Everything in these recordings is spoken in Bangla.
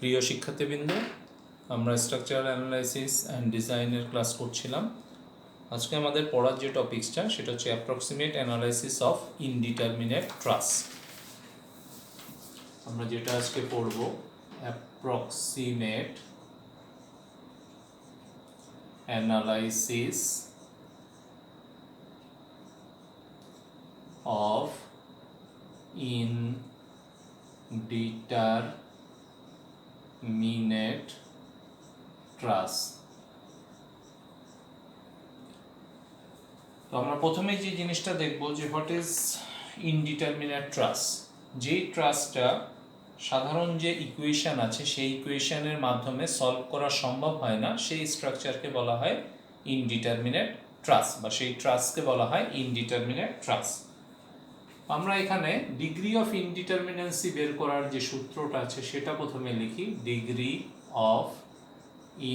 প্রিয় শিক্ষার্থীবৃন্দ, আমরা স্ট্রাকচারাল অ্যানালাইসিস অ্যান্ড ডিজাইনের ক্লাস করছিলাম। আজকে আমাদের পড়ার যে টপিকসটা সেটা হচ্ছে অ্যাপ্রক্সিমেট অ্যানালাইসিস অফ ইনডিটারমিনেট ট্রাস। আমরা যেটা আজকে পড়ব অ্যাপ্রক্সিমেট অ্যানালাইসিস অফ ইনডিটারমিনেট ট্রাস। তো আমরা প্রথমেই যে জিনিসটা দেখব যে হোয়াট ইজ ইনডিটারমিনেট ট্রাস। যেই ট্রাসটা সাধারণ যে ইকুয়েশন আছে সেই ইকুয়েশনের মাধ্যমে সলভ করা সম্ভব হয় না, সেই স্ট্রাকচারকে বলা হয় ইনডিটারমিনেট ট্রাস, বা সেই ট্রাসকে বলা হয় ইনডিটারমিনেট ট্রাস। আমরা এখানে ডিগ্রি অফ ইনডিটারমিনেন্সি বের করার যে সূত্রটা আছে সেটা প্রথমে লিখি। ডিগ্রি অফ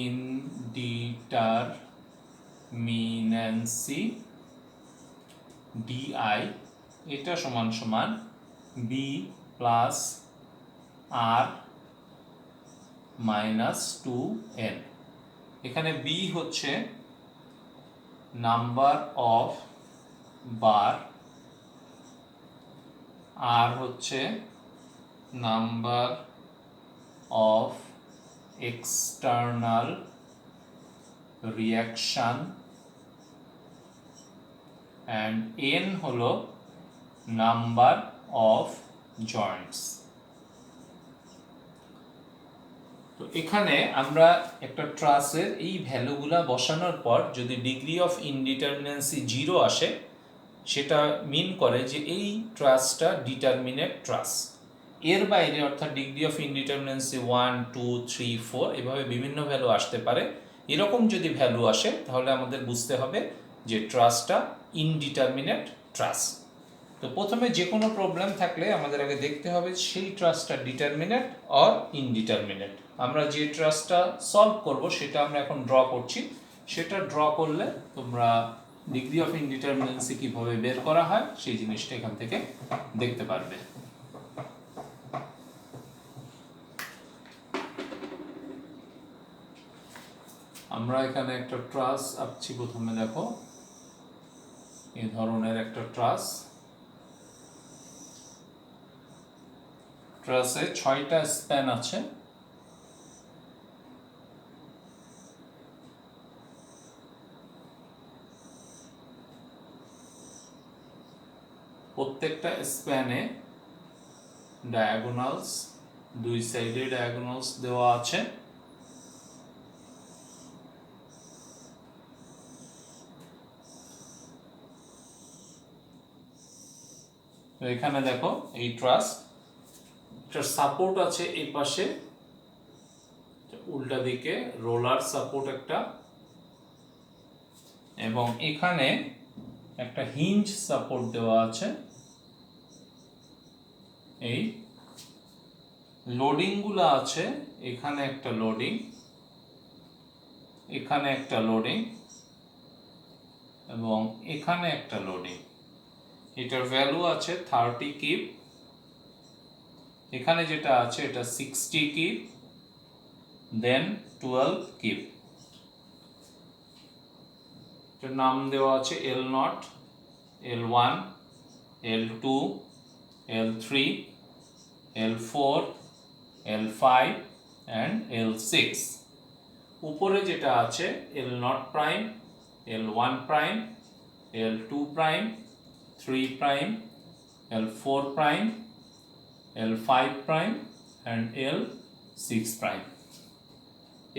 ইনডিটারমিনেন্সি ডিআই এটা সমান সমান বি প্লাস আর মাইনাস 2n। এখানে বি হচ্ছে নাম্বার অফ বার, আর হচ্ছে number of external reaction, and n হলো নাম্বার অফ জয়েন্টস। তো এখানে আমরা একটা ট্রাসের এই ভ্যালুগুলা বসানোর পর যদি ডিগ্রি অফ ইনডিটারমিনেন্সি 0 আসে, সেটা মিন করে যে এই ট্রাসটা ডিটারমিনেট ট্রাস। এর বাইরে অর্থাৎ ডিগ্রি অফ ইনডিটারমিনেন্সি 1, 2, 3, 4 এভাবে বিভিন্ন ভ্যালু আসতে পারে। এরকম যদি ভ্যালু আসে তাহলে আমাদের বুঝতে হবে যে ট্রাসটা ইনডিটারমিনেট ট্রাস। তো প্রথমে যে কোনো প্রবলেম থাকলে আমাদের আগে দেখতে হবে সেই ট্রাসটা ডিটারমিনেট অর ইনডিটারমিনেট। আমরা যে ট্রাসটা সলভ করব সেটা আমরা এখন ড্র করছি। সেটা ড্র করলে তোমরা ডিগ্রি অফ ইনডিটারমিনেন্সি কিভাবে বের করা হয় সেই জিনিসটা এখান থেকে দেখতে পারবে। আমরা এখানে একটা ট্রাস আঁকছি। প্রথমে দেখো এই ধরনের একটা ট্রাস। ট্রাসে 6টা স্প্যান আছে। প্রত্যেকটা স্প্যানে ডায়াগোনালস, দুই সাইডে ডায়াগোনালস দেওয়া আছে। তো এখানে দেখো এই ট্রাস এটার সাপোর্ট আছে এই পাশে, উল্টা দিকে রোলার সাপোর্ট একটা, এবং এখানে একটা হিঞ্জ সাপোর্ট দেওয়া আছে। এই লোডিং গুলো আছে, এখানে একটা লোডিং, এখানে একটা লোডিং, এবং এখানে একটা লোডিং। এটার ভ্যালু আছে 30 কিপ। এখানে যেটা আছে এটা 60 কিপ, দেন 12 কিপ। এটার নাম দেওয়া আছে L0, L1, L2, L3, L4, L5 and L6। উপরে যেটা আছে L0 prime, L1 prime, L2 prime, 3 prime, L4 prime, L5 prime and L6 prime.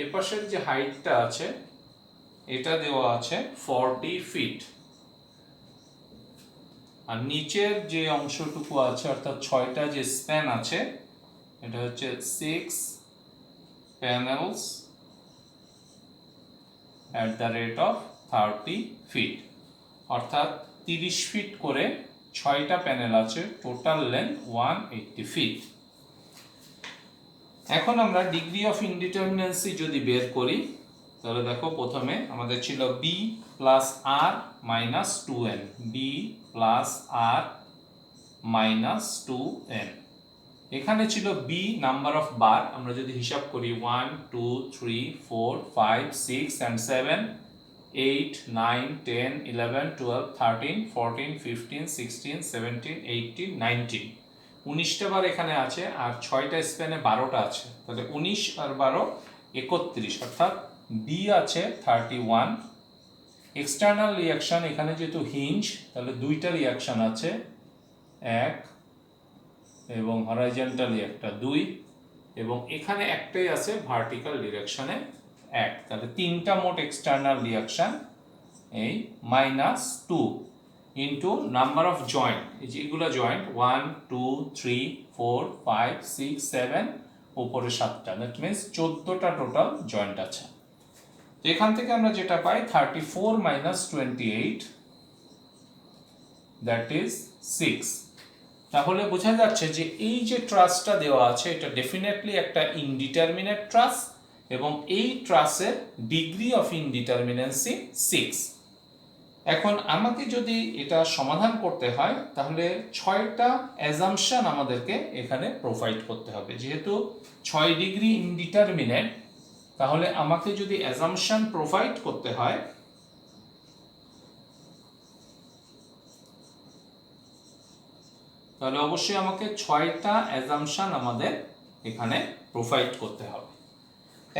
এর পাশের যে হাইটটা আছে এটা দেওয়া আছে 40 ফিট। আর নিচের যে অংশটুকু আছে অর্থাৎ 6টা যে স্প্যান আছে এটা হচ্ছে 6 panels at the rate of 30 feet, অর্থাৎ 30 ফিট করে 6টা প্যানেল আছে। Total length 180 feet. এখন আমরা ডিগ্রি অফ ইনডিটারমিনেন্সি যদি বের করি তাহলে দেখো প্রথমে আমাদের ছিল বি প্লাস আর মাইনাস 2n, বি প্লাস আর মাইনাস 2n। এখানে ছিল বি নাম্বার অফ বার, আমরা যদি হিসাব করি 1 2 3 4 5 6 and 7 8 9 10 11 12 13 14 15 16 17 18 19 19টা বার এখানে আছে, আর 6টা স্প্যানে 12টা আছে, তাহলে 19 আর 12 31, অর্থাৎ বি আছে 31। এক্সটার্নাল রিয়াকশন এখানে যেহেতু হিঞ্জ, তাহলে দুইটা রিয়াকশন আছে, এক এবং হরাইজন্টালি একটা 2, এবং এখানে একটাই আছে ভার্টিক্যাল ডিরেকশনে 1, তাহলে তিনটা মোট এক্সটার্নাল রিয়াকশন এই -2 ইন্টু নাম্বার অফ জয়েন্ট, এই যে এগুলো জয়েন্ট 1 2 3 4 5 6 7, উপরে 7টা, দ্যাট মিনস 14টা টোটাল জয়েন্ট আছে। তো এখান থেকে আমরা যেটা পাই 34 - 28, দ্যাট ইজ 6। তাহলে বোঝা যাচ্ছে যে এই যে ট্রাসটা দেওয়া আছে এটা ডেফিনেটলি একটা ইনডিটারমিনেট ট্রাস, এবং এই ট্রাসের ডিগ্রি অফ ইনডিটারমিনেন্সি 6। এখন আমাকে যদি এটা সমাধান করতে হয় তাহলে 6টা অ্যাজাম্পশন আমাদেরকে এখানে প্রোভাইড করতে হবে। যেহেতু 6 ডিগ্রি ইনডিটারমিনেট, তাহলে আমাকে যদি অ্যাজাম্পশন প্রোভাইড করতে হয় তাহলে অবশ্যই আমাকে 6টা অ্যাজাম্পশন আমাদের এখানে প্রোভাইড করতে হবে।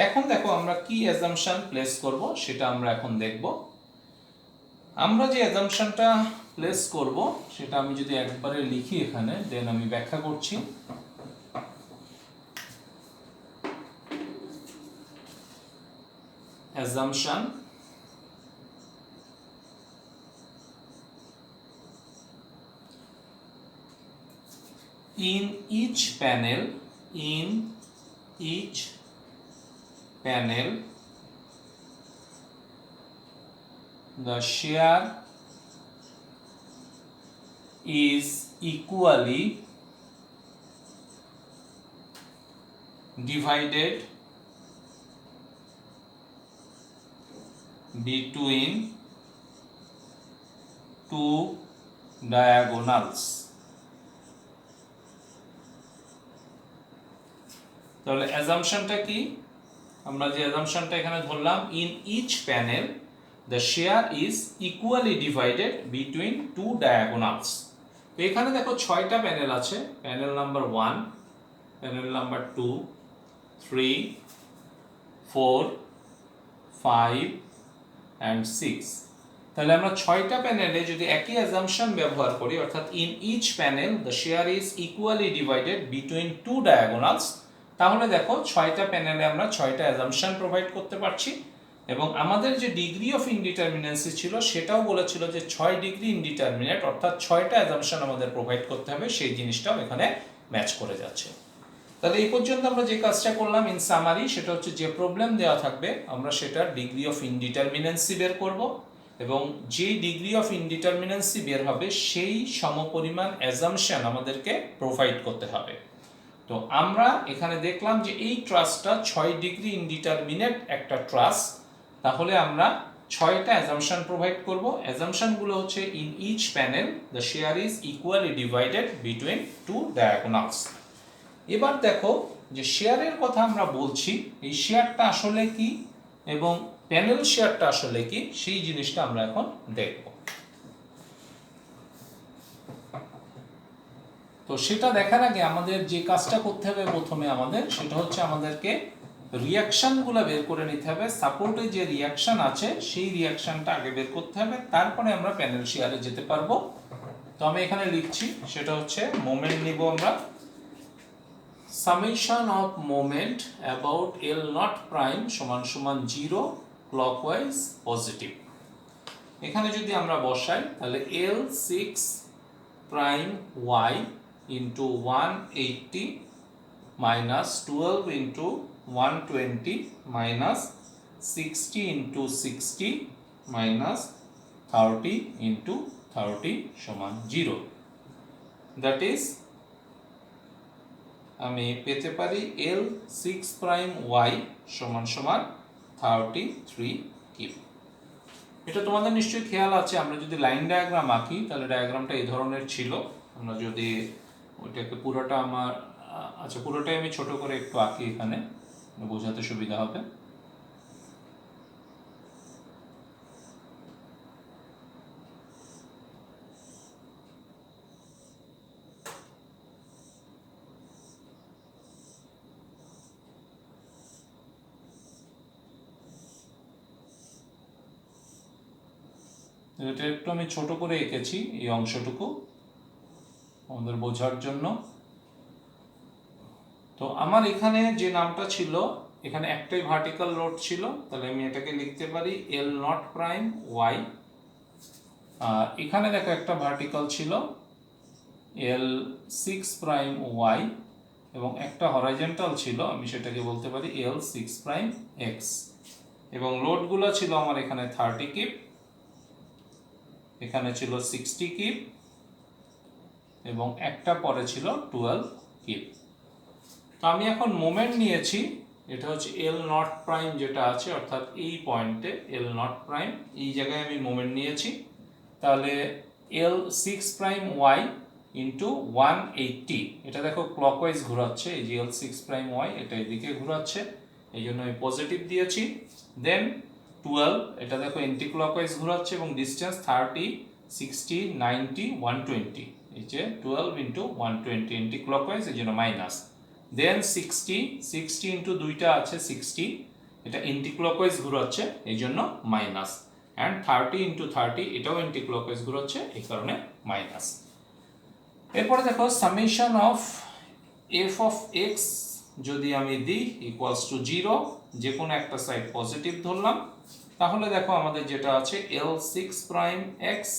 এখন দেখো আমরা কি অ্যাজাম্পশন প্লেস করব সেটা আমরা এখন দেখব। আমরা যে অ্যাজাম্পশনটা প্লেস করব সেটা আমি যদি একবারে লিখি এখানে, দেন আমি ব্যাখ্যা করছি। Assumption in each panel the shear is equally divided between two diagonals। তাহলে অ্যাজাম্পশনটা কি? আমরা যে অ্যাজাম্পশনটা এখানে ধরলাম, in each panel the shear is equally divided between two diagonals. তো এখানে দেখো 6টা প্যানেল আছে, panel number 1, panel number 2, 3, 4, 5 and 6। তাহলে আমরা 6টা প্যানেলে যদি একই অ্যাজাম্পশন ব্যবহার করি, অর্থাৎ in each panel the shear is equally divided between two diagonals, তাহলে দেখো 6টা প্যানেলে আমরা 6টা অ্যাজাম্পশন প্রোভাইড করতে পারছি, এবং আমাদের যে ডিগ্রি অফ ইনডিটারমিনেন্সি ছিল সেটাও বলেছিল যে 6 ডিগ্রি ইনডিটারমিনেট, অর্থাৎ 6টা অ্যাজাম্পশন আমাদের প্রোভাইড করতে হবে, সেই জিনিসটাও এখানে ম্যাচ করে যাচ্ছে। তাহলে এই পর্যন্ত আমরা যে কাজটা করলাম ইন সামারি, সেটা হচ্ছে যে প্রবলেম দেওয়া থাকবে আমরা সেটার ডিগ্রি অফ ইনডিটারমিনেন্সি বের করব, এবং যে ডিগ্রি অফ ইনডিটারমিনেন্সি বের হবে সেই সমপরিমাণ অ্যাজাম্পশন আমাদেরকে প্রোভাইড করতে হবে। তো আমরা এখানে দেখলাম যে এই ট্রাসটা 6 ডিগ্রি ইনডিটারমিনেট একটা ট্রাস, তাহলে আমরা 6টা অ্যাজাম্পশন প্রোভাইড করব। অ্যাজাম্পশনগুলো হচ্ছে in each panel the shear is equally divided between two diagonals. এবার দেখো যে শেয়ারের কথা আমরা বলছি, এই শেয়ারটা আসলে কি এবং প্যানেল শেয়ারটা আসলে কি, সেই জিনিসটা আমরা এখন দেখব। তো সেটা দেখার আগে আমাদের যে কাজটা করতে হবে প্রথমে আমাদের, সেটা হচ্ছে আমাদেরকে রিয়াকশনগুলো বের করে নিতে হবে। সাপোর্টে যে রিয়াকশন আছে সেই রিয়াকশনটা আগে বের করতে হবে, তারপরে আমরা প্যানেল শেয়ারে যেতে পারবো। তো আমি এখানে লিখছি, সেটা হচ্ছে মোমেন্ট নিব আমরা, summation of moment about L not prime সমান সমান 0 ক্লকওয়াইজ পজিটিভ। এখানে যদি আমরা বসাই তাহলে L 6 prime Y into 180 minus 12 into 120 minus 60 into 60 minus 30 into 30 সমান 0। দ্যাট ইজ আমি পেতে পারি এল 6 প্রাইম ওয়াই সমান সমান 33 কিউ। এটা তোমাদের নিশ্চয়ই খেয়াল আছে, আমরা যদি লাইন ডায়াগ্রাম আঁকি তাহলে ডায়াগ্রামটা এই ধরনের ছিল। আমরা যদি ওইটাকে পুরোটা আমার আচ্ছা, পুরোটাই আমি ছোট করে একটু আঁকি, এখানে বোঝাতে সুবিধা হবে। এটা একটু আমি ছোট করে এঁকেছি এই অংশটুকু আমাদের বোঝার জন্য। তো আমার এখানে যে নামটা ছিল, এখানে একটাই ভার্টিক্যাল লোড ছিল, তাহলে আমি এটাকে লিখতে পারি এল নট প্রাইম ওয়াই। আর এখানে দেখো একটা ভার্টিক্যাল ছিল এল সিক্স প্রাইম ওয়াই, এবং একটা হরাইজন্টাল ছিল, আমি সেটাকে বলতে পারি এল সিক্স প্রাইম এক্স। এবং লোডগুলো ছিল আমার এখানে 30 কিপ, এখানে ছিল 60 কিপ, এবং একটা পরে ছিল 12 কিপ। তো আমি এখন মোমেন্ট নিয়েছি, এটা হচ্ছে এল নট প্রাইম যেটা আছে, অর্থাৎ এই পয়েন্টে এল নট প্রাইম, এই জায়গায় আমি মোমেন্ট নিয়েছি। তাহলে L six prime Y into 180, এটা দেখো ক্লকওয়াইজ ঘোরাচ্ছে, এই যে এল সিক্স প্রাইম ওয়াই এটা এদিকে ঘোরাচ্ছে, এই জন্য আমি পজিটিভ দিয়েছি। দেন 12, এটা দেখো এন্টি ক্লকওয়াইজ ঘোরাচ্ছে এবং ডিস্টেন্স 30, 60, 90, 120, এই যে 12 ইন্টু 120 এন্টি ক্লকওয়াইজ, এই জন্য মাইনাস। দেন 60 ইন্টু দুইটা আছে 60, এটা এন্টি ক্লকওয়াইজ ঘোরাচ্ছে, এই জন্য মাইনাস। অ্যান্ড 30 ইন্টু 30, এটাও এন্টি ক্লকওয়াইজ ঘোরাচ্ছে, এই কারণে মাইনাস। এরপরে দেখো summation of F of x যদি আমি দিই ইকুয়ালস টু 0, যে কোনো একটা সাইড পজিটিভ ধরলাম, তাহলে দেখো আমাদের যেটা আছে L six prime X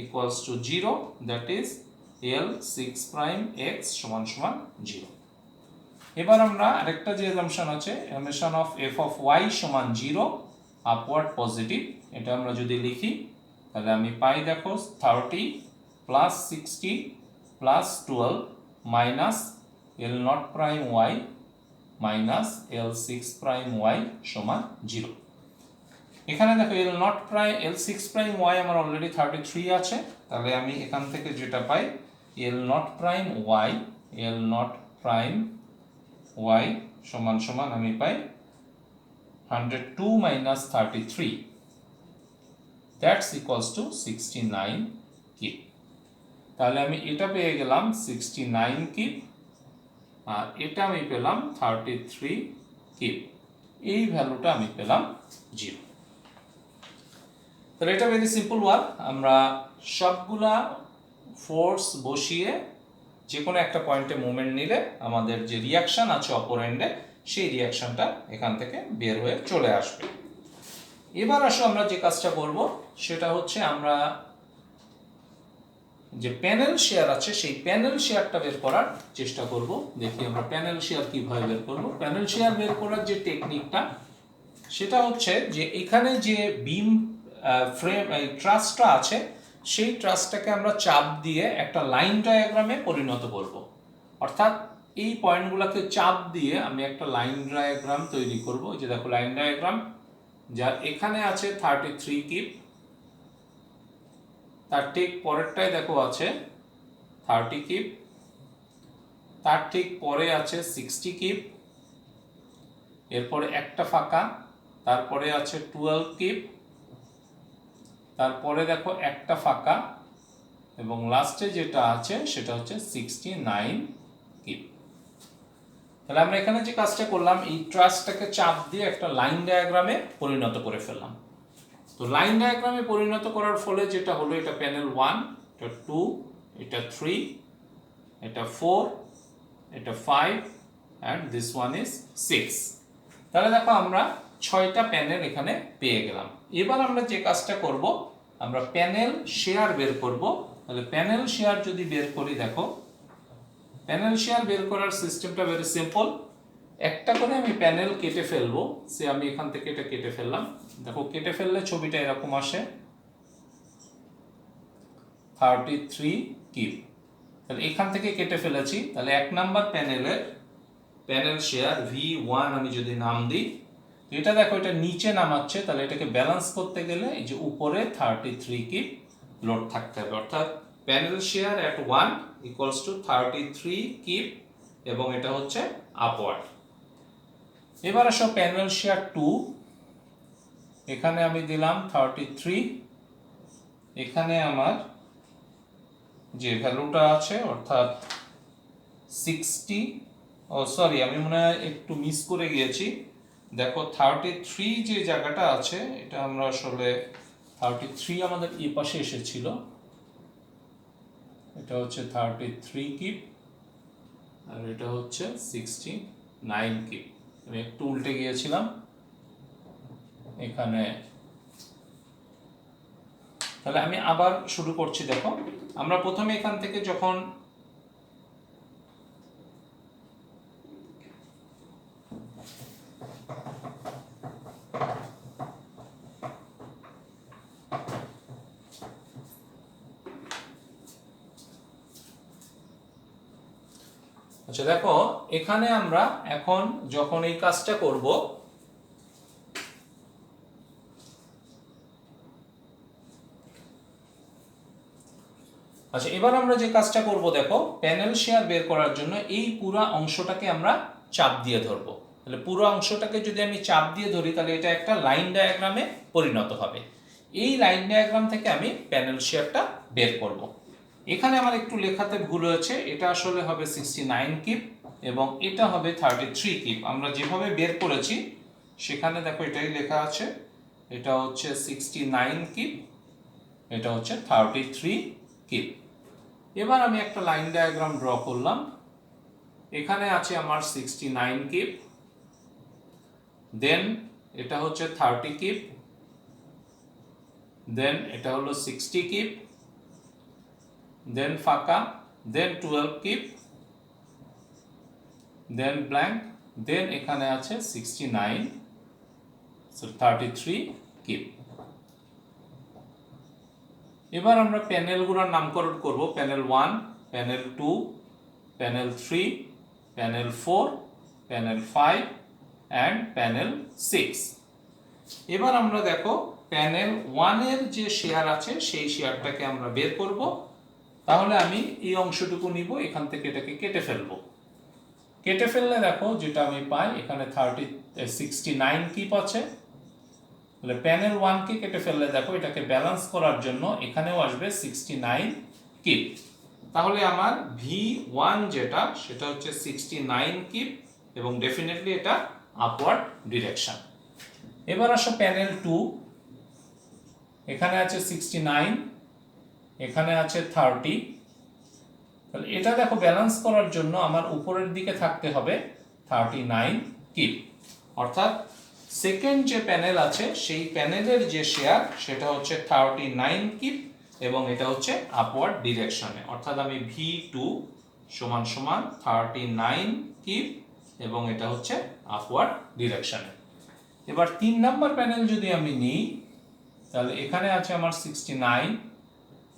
equals to 0, that is L six prime X সমান সমান 0। এবার আমরা আরেকটা যে অ্যাজাম্পশন আছে, summation of F of Y সমান 0 আপওয়ার্ড পজিটিভ, এটা আমরা যদি লিখি তাহলে আমি পাই দেখো 30 plus 60 plus 12 minus L not prime y minus L six prime y সমান 0। এখানে দেখো L not prime L six prime y আমার অলরেডি 33 আছে, তাহলে আমি এখান থেকে যেটা পাই L not prime y, L not prime y সমান সমান আমি পাই 102 minus 33, that's equals to 69 kip. তাহলে আমি এটা পেয়ে গেলাম 69 কিপ, আর এটা আমি পেলাম 33 কিপ, এই ভ্যালুটা আমি পেলাম 0। তাহলে এটা ভেরি সিম্পল ওয়ার্ক, আমরা সবগুলা ফোর্স বসিয়ে যে কোনো একটা পয়েন্টে মুভমেন্ট নিলে আমাদের যে রিয়াকশন আছে অপর এন্ডে, সেই রিয়াকশনটা এখান থেকে বের হয়ে চলে আসবে। এবার আসো আমরা যে কাজটা করব সেটা হচ্ছে আমরা যে প্যানেল শেয়ার আছে সেই প্যানেল শেয়ারটা বের করার চেষ্টা করব। দেখি আমরা প্যানেল শেয়ার কিভাবে বের করব। প্যানেল শেয়ার বের করার যে টেকনিকটা সেটা হচ্ছে যে এখানে যে বিম ফ্রেম ট্রাসটা আছে সেই ট্রাসটাকে আমরা চাপ দিয়ে একটা লাইন ডায়াগ্রামে পরিণত করব। অর্থাৎ এই পয়েন্টগুলোকে চাপ দিয়ে আমি একটা লাইন ডায়াগ্রাম তৈরি করব। এই যে দেখো লাইন ডায়াগ্রাম, যার এখানে আছে 33 কিপ, তার ঠিক পরেরটাই দেখো আছে 30 কিপ, তার ঠিক পরে আছে 60 কিপ, এরপরে একটা ফাঁকা, তারপরে আছে 12 কিপ, তারপরে দেখো একটা ফাঁকা, এবং লাস্টে যেটা আছে সেটা হচ্ছে 69 কিপ। তাহলে আমরা এখানে যে কাজটা করলাম, এই ট্রাসটাকে চাপ দিয়ে একটা লাইন ডায়াগ্রামে পরিণত করে ফেললাম। তো লাইন ডায়াগ্রামে পরিণত করার ফলে যেটা হলো, এটা প্যানেল 1, এটা 2, এটা 3, এটা 4, এটা 5, and this one is 6। তাহলে দেখো আমরা 6টা প্যানেল এখানে পেয়ে গেলাম। এবার আমরা যে কাজটা করব, আমরা প্যানেল শেয়ার বের করব। তাহলে প্যানেল শেয়ার যদি বের করি, দেখো প্যানেল শেয়ার বের করার সিস্টেমটা ভেরি সিম্পল। একটা করে আমি প্যানেল কেটে ফেলবো, সে আমি এখান থেকে এটা কেটে ফেললাম। দেখো কেটে ফেললে ছবিটা এরকম আসে 33 কিপ। তাহলে এখান থেকে কেটে ফেলেছি। তাহলে 1 নাম্বার প্যানেলের প্যানেল শেয়ার V1 আমি যদি নাম দিই, এটা দেখো এটা নিচে নামাচ্ছে, তাহলে এটাকে ব্যালেন্স করতে গেলে এই যে উপরে 33 কিপ লোড থাকতে হবে। অর্থাৎ panel share at 1 equals to 33 keep এবং এটা হচ্ছে আপওয়ার্ড। এবার আসো প্যানেল শেয়ার 2, এখানে আমি দিলাম 33, এখানে আমার যে ভ্যালুটা আছে অর্থাৎ 60, সরি আমি মনে হয় একটু মিস করে গিয়েছি। দেখো 33 যে জায়গাটা আছে এটা আমরা আসলে 33 আমাদের এই পাশে এসেছিল, এটা হচ্ছে 33 কিপ আর এটা হচ্ছে 69 কিপ। আমি একটু উল্টে গিয়েছিলাম এখানে। তাহলে আমি আবার শুরু করছি। দেখো আমরা প্রথমে এখান থেকে যখন আচ্ছা দেখো এখানে আমরা এখন যখন এই কাজটা করব, আচ্ছা এবার আমরা যে কাজটা করব দেখো প্যানেল শেয়ার বের করার জন্য এই পুরো অংশটাকে আমরা চাপ দিয়ে ধরবো। তাহলে পুরো অংশটাকে যদি আমি চাপ দিয়ে ধরি তাহলে এটা একটা লাইন ডায়াগ্রামে পরিণত হবে। এই লাইন ডায়াগ্রাম থেকে আমি প্যানেল শেয়ারটা বের করব। এখানে আমার একটু লেখাতে ভুল হয়েছে, এটা আসলে হবে 69 কিপ এবং এটা হবে 33 কিপ। আমরা যেভাবে বের করেছি সেখানে দেখো এটাই লেখা আছে, এটা হচ্ছে 69 কিপ, এটা হচ্ছে 33 কিপ। এবার আমি একটা লাইন ডায়াগ্রাম ড্র করলাম। এখানে আছে আমার 69 কিপ, দেন এটা হচ্ছে 30 কিপ, দেন এটা হলো 60 কিপ, দেন ফাঁকা, দেন 12 কিপ, দেন ব্ল্যাঙ্ক, দেন এখানে আছে 69, সো 33 কিপ। এবার আমরা প্যানেলগুলোর নামকরণ করব, panel 1, panel 2, panel 3, panel 4, panel 5 and panel 6। এবার আমরা দেখো প্যানেল 1 এর যে শেয়ার আছে সেই শেয়ারটাকে আমরা বের করব। তাহলে আমি এই অংশটুকু নিব, এখান থেকে এটাকে কেটে ফেলব। কেটে ফেললে দেখো যেটা আমি পাই এখানে 69 কিপ আছে। তাহলে প্যানেল 1 কে কেটে ফেললে দেখো এটাকে ব্যালেন্স করার জন্য এখানেও আসবে 69 কিপ। তাহলে আমার V1 যেটা সেটা হচ্ছে 69 কিপ এবং ডেফিনেটলি এটা আপওয়ার্ড ডিরেকশন। এবার আসো প্যানেল 2, এখানে আছে 69, এখানে আছে 30। তাহলে এটা দেখো ব্যালেন্স করার জন্য আমার উপরের দিকে থাকতে হবে 39 কিপ, অর্থাৎ সেকেন্ড যে প্যানেল আছে সেই প্যানেলের যে শেয়ার সেটা হচ্ছে 39 কিপ এবং এটা হচ্ছে আপওয়ার্ড ডিরেকশনে, অর্থাৎ আমি V2 সমান সমান 39 কিপ এবং এটা হচ্ছে আপওয়ার্ড ডিরেকশনে। এবার 3 নাম্বার প্যানেল যদি আমি নিই তাহলে এখানে আছে আমার 69,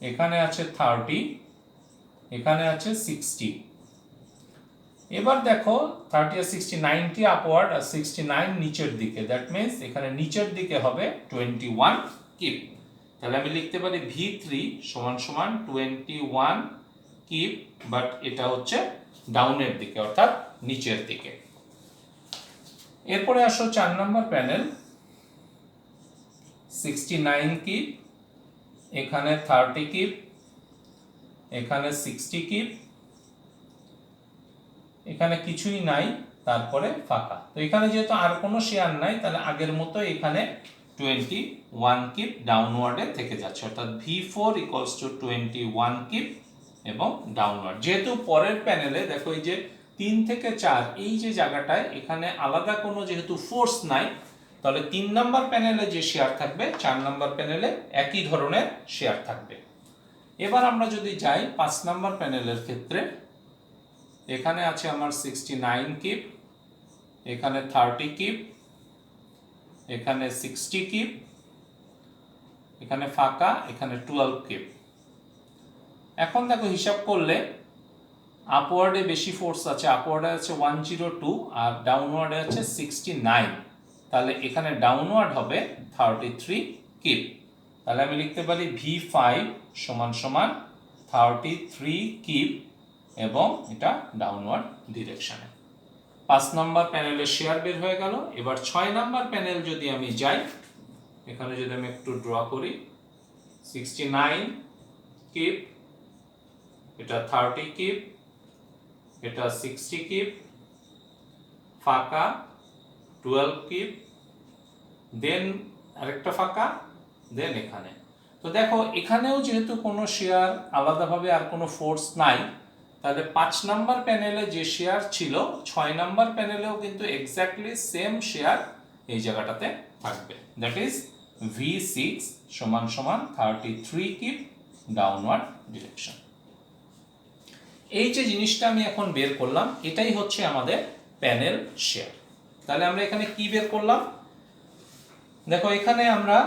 এখানে আছে 30, এখানে আছে 60। এবার দেখো 30 আর 69টি আপওয়ার্ড আর 69 নিচের দিকে, দ্যাট মিন্স এখানে নিচের দিকে হবে 21 কিপ। তাহলে আমি লিখতে পারি V3 সমান সমান 21 কিপ, বাট এটা হচ্ছে ডাউনের দিকে অর্থাৎ নিচের দিকে। এরপরে আসো 4 নাম্বার প্যানেল, 69 কিপ, এখানে 30 কিপ, এখানে 60 কিপ, এখানে কিছুই নাই, তারপরে ফাঁকা। তো এখানে যেহেতু আর কোনো শেয়ার নাই তাহলে আগের মতো এখানে 21 কিপ ডাউনওয়ার্ডে থেকে যাচ্ছে, অর্থাৎ V4 ইকুয়ালস টু 21 কিপ এবং ডাউনওয়ার্ড। যেহেতু পরের প্যানেলে দেখো এই যে 3 থেকে 4 এই যে জায়গাটায় এখানে আলাদা কোনো যেহেতু ফোর্স নাই, তাহলে 3 নাম্বার প্যানেলে যে শেয়ার থাকবে 4 নাম্বার প্যানেলে একই ধরনের শেয়ার থাকবে। এবার আমরা যদি যাই 5 নাম্বার প্যানেলের ক্ষেত্রে, এখানে আছে আমার 69 কিপ, এখানে 30 কিপ, এখানে 60 কিপ, এখানে ফাঁকা, এখানে 12 কিপ। এখন দেখো হিসাব করলে আপওয়ার্ডে বেশি ফোর্স আছে, আপওয়ার্ডে আছে 102 আর ডাউনওয়ার্ডে আছে 69, তাহলে এখানে ডাউনওয়ার্ড হবে 33 কিপ। তাহলে আমি লিখতে পারি V5 সমান সমান 33 কিপ এবং এটা ডাউনওয়ার্ড ডিরেকশনে। 5 নম্বর প্যানেলের শেয়ার বের হয়ে গেল। এবার 6 নম্বর প্যানেল যদি আমি যাই, এখানে যদি আমি একটু ড্র করি, 69 কিপ, এটা 30 কিপ, এটা 60 কিপ, ফাঁকা 12 কিপ, দেন আরেকটা ফাঁকা, দেন এখানে। তো দেখো এখানেও যেহেতু কোনো শেয়ার আলাদাভাবে আর কোনো ফোর্স নাই, তাহলে 5 নাম্বার প্যানেলে যে শেয়ার ছিল 6 নাম্বার প্যানেলেও কিন্তু এক্স্যাক্টলি সেম শেয়ার এই জায়গাটাতে থাকবে। দ্যাট ইজ V6 সমান সমান 33 কিপ ডাউনওয়ার্ড ডিরেকশন। এই যে জিনিসটা আমি এখন বের করলাম, এটাই হচ্ছে আমাদের প্যানেল শেয়ার। তাহলে আমরা এখানে কি বের করলাম? দেখো এখানে আমরা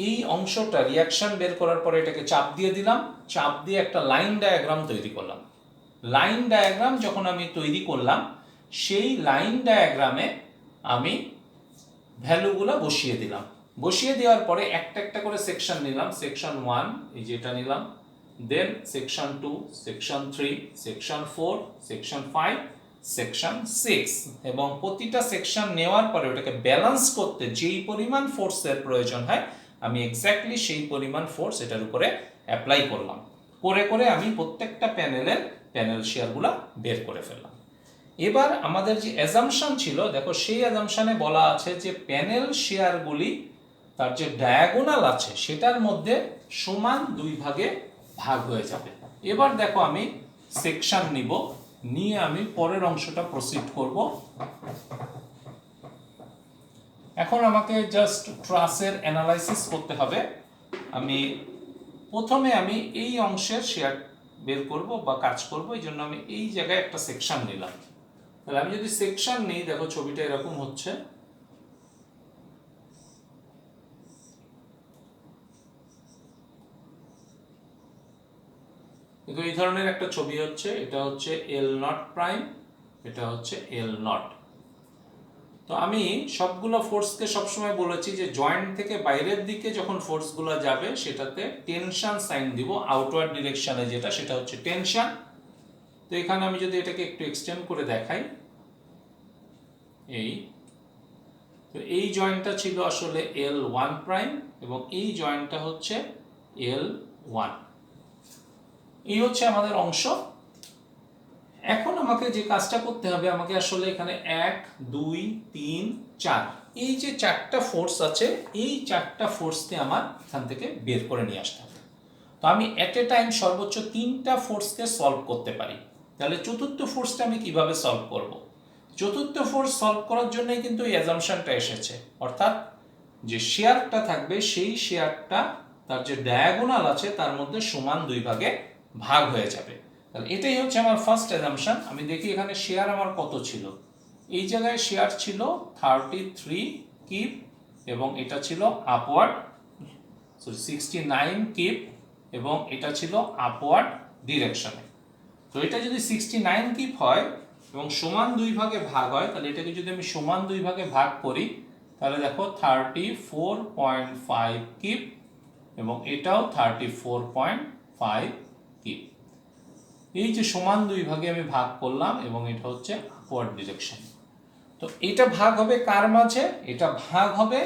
এই অংশটা রিয়াকশন বের করার পরে এটাকে চাপ দিয়ে দিলাম, চাপ দিয়ে একটা লাইন ডায়াগ্রাম তৈরি করলাম। লাইন ডায়াগ্রাম যখন আমি তৈরি করলাম, সেই লাইন ডায়াগ্রামে আমি ভ্যালুগুলো বসিয়ে দিলাম। বসিয়ে দেওয়ার পরে একটা একটা করে সেকশন নিলাম। সেকশন 1 এই যেটা নিলাম, then section 2, section 3, section 4, section 5, section 6, এবং প্রতিটা সেকশন নেওয়ার পরে ওটাকে ব্যালেন্স করতে যেই পরিমাণ ফোর্সের প্রয়োজন হয় আমি এক্স্যাক্টলি সেই পরিমাণ ফোর্স এটার উপরে অ্যাপ্লাই করলাম। করে করে আমি প্রত্যেকটা প্যানেলের প্যানেল শেয়ারগুলো বের করে ফেললাম। এবার আমাদের যে অ্যাজাম্পশন ছিল, দেখো সেই অ্যাজাম্পশনে বলা আছে যে প্যানেল শেয়ারগুলি তার যে ডায়াগোনাল আছে সেটার মধ্যে সমান 2 ভাগে ভাগ হয়ে যাবে। এবার দেখো আমি সেকশন নিব, নিয়ে আমি পরের অংশটা প্রসিড করব। এখন আমাকে জাস্ট ট্রাসের অ্যানালাইসিস করতে হবে। প্রথমে আমি এই অংশের শেয়ার বের করব বা কাজ করব, এই জন্য আমি এই জায়গায় একটা সেকশন নিলাম। তাহলে আমি যদি সেকশন নিই, দেখো ছবিটা এরকম হচ্ছে। কিন্তু এই ধরনের একটা ছবি হচ্ছে, এটা হচ্ছে এল নট প্রাইম, এটা হচ্ছে এল নট। তো আমি সবগুলো ফোর্সকে সবসময় বলেছি যে জয়েন্ট থেকে বাইরের দিকে যখন ফোর্সগুলো যাবে সেটাতে টেনশন সাইন দিব। আউটওয়ার্ড ডিরেকশনে যেটা, সেটা হচ্ছে টেনশন। তো এখানে আমি যদি এটাকে একটু এক্সটেন্ড করে দেখাই, তো এই জয়েন্টটা ছিল আসলে L1 প্রাইম এবং এই জয়েন্টটা হচ্ছে L1। এই হচ্ছে আমাদের অংশ। এখন আমাকে যে কাজটা করতে হবে, আমাকে আসলে এখানে 1, 2, 3, 4 এই যে 4টা ফোর্স আছে, এই 4টা ফোর্সকে আমার এখান থেকে বের করে নিয়ে আসতে হবে। তো আমি এট এ টাইম সর্বোচ্চ 3টা ফোর্সকে সলভ করতে পারি। তাহলে চতুর্থ ফোর্সটা আমি কিভাবে সলভ করব? চতুর্থ ফোর্স সলভ করার জন্যই কিন্তু এই অ্যাজাম্পশনটা এসেছে, অর্থাৎ যে শেয়ারটা থাকবে সেই শেয়ারটা তার যে ডায়াগোনাল আছে তার মধ্যে সমান 2 ভাগে ভাগ হয়ে যাবে। তাহলে এটাই হচ্ছে আমার ফার্স্ট অ্যাজাম্পশন। আমি দেখি এখানে শেয়ার আমার কত ছিল। এই জায়গায় শেয়ার ছিল 33 কিপ এবং এটা ছিল আপওয়ার্ড 69 কিপ এবং এটা ছিল আপওয়ার্ড ডিরেকশনে। তো এটা যদি 69 কিপ হয় এবং সমান 2 ভাগে ভাগ হয়, তাহলে এটাকে যদি আমি সমান 2 ভাগে ভাগ করি, তাহলে দেখো 34.5 কিপ এবং এটাও 34.5 কিপ। এই যে সমান 2 ভাগে আমি ভাগ করলাম এবং এটা হচ্ছে আপওয়ার্ড ডিরেকশন। তো এটা ভাগ হবে কার মাঝে? এটা ভাগ হবে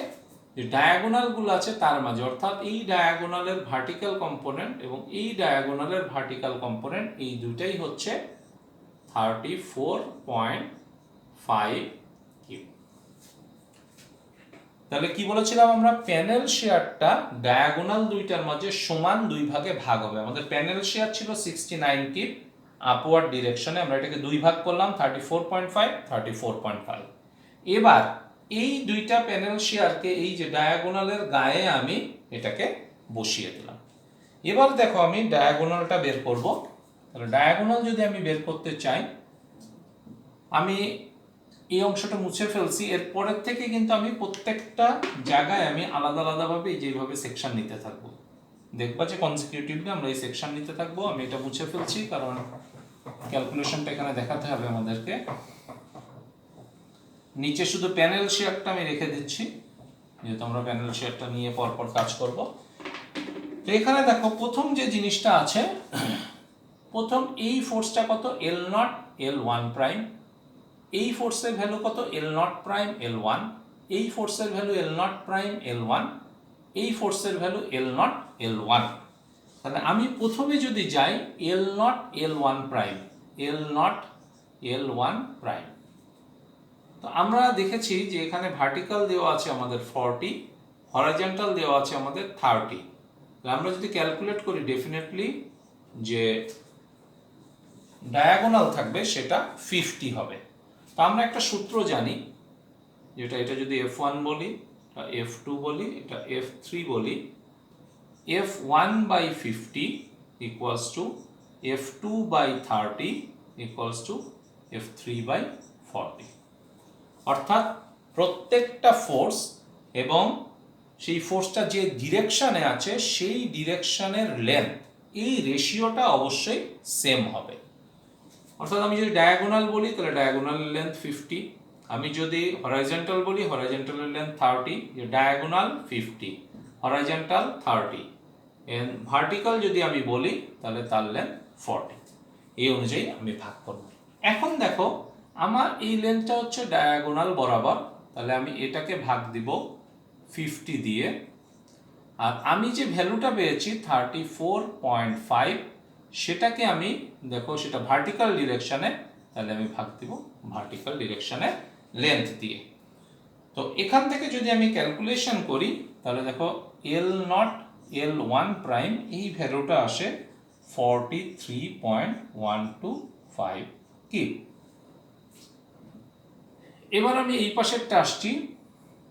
যে ডায়াগোনালগুলো আছে তার মাঝে, অর্থাৎ এই ডায়াগোনালের ভার্টিক্যাল কম্পোনেন্ট এবং এই ডায়াগোনালের ভার্টিক্যাল কম্পোনেন্ট, এই দুটাই হচ্ছে 34.5 কিপ। তাহলে কি বলেছিলাম আমরা? প্যানেল শেয়ারটা ডায়াগোনাল দুইটার মাঝে সমান 2 ভাগে ভাগ হবে। আমাদের প্যানেল শেয়ার ছিল 69 কিপ আপওয়ার্ড ডিরেকশনে, আমরা এটাকে 2 ভাগ করলাম 34.5, 34.5। এবার এই দুইটা প্যানেল শেয়ারকে এই যে ডায়াগোনালের গায়ে আমি এটাকে বসিয়ে দিলাম। এবার দেখো আমি ডায়াগোনালটা বের করব। তাহলে ডায়াগোনাল যদি আমি বের করতে চাই, আমি এই অংশটা মুছে ফেলছি। এরপরের থেকে কিন্তু আমি প্রত্যেকটা জায়গায় আমি আলাদা আলাদাভাবে যেভাবে সেকশন নিতে থাকবো, দেখবা যে কনসিকিউটিভলি আমরা এই সেকশন নিতে থাকবো। আমি এটা মুছে ফেলছি কারণ ক্যালকুলেশনটা এখানে দেখাতে হবে আমাদেরকে। নিচে শুধু প্যানেল শেয়ারটা আমি রেখে দিচ্ছি, যেহেতু আমরা প্যানেল শেয়ারটা নিয়ে পরপর কাজ করব। তো এখানে দেখো প্রথম যে জিনিসটা আছে, প্রথম এই ফোর্সটা কত, L naught L one prime, এই ফোর্সের ভ্যালু কত, L not prime L one, এই ফোর্সের value L not prime L one, এই ফোর্সের value L naught L one. তাহলে আমি প্রথমে যদি যাই L naught L one prime, L naught L one prime, তো আমরা দেখেছি যে এখানে ভার্টিক্যাল দেওয়া আছে আমাদের 40, হরাইজন্টাল দেওয়া আছে আমাদের 30। আমরা যদি ক্যালকুলেট করি ডেফিনেটলি যে ডায়াগোনাল থাকবে সেটা 50 হবে। তো আমরা একটা সূত্র জানি, যেটা এটা যদি F1 বলি, এটা F2 বলি, এটা F3 বলি, F1/50 equals to F2/30 equals to F3/40। অর্থাৎ প্রত্যেকটা ফোর্স এবং সেই ফোর্সটা যে ডিরেকশনে আছে সেই ডিরেকশনের লেন্থ, এই রেশিওটা অবশ্যই সেম হবে। অর্থাৎ আমি যদি ডায়াগোনাল বলি তাহলে ডায়াগোনালের লেন্থ 50, আমি যদি হরাইজন্টাল বলি হরাইজন্টালের লেন্থ 30, যে ডায়াগোনাল 50, হরাইজন্টাল 30, এন্ড ভার্টিক্যাল যদি আমি বলি তাহলে তার লেন্থ 40। এই অনুযায়ী আমি ভাগ করব। এখন দেখো আমার এই লেন্থটা হচ্ছে ডায়াগোনাল বরাবর, তাহলে আমি এটাকে ভাগ দিব 50 দিয়ে, আর আমি যে ভ্যালুটা পেয়েছি 34.5, সেটাকে আমি দেখো সেটা ভার্টিক্যাল ডিরেকশনে, তাহলে আমি ভাগ দিব ভার্টিক্যাল ডিরেকশনে লেন্থ দিয়ে। তো এখান থেকে যদি আমি ক্যালকুলেশন করি তাহলে দেখো L naught L one prime এই ভ্যালুটা আসে 43.125 কি। এবার আমি এই পাশেরটা আসছি,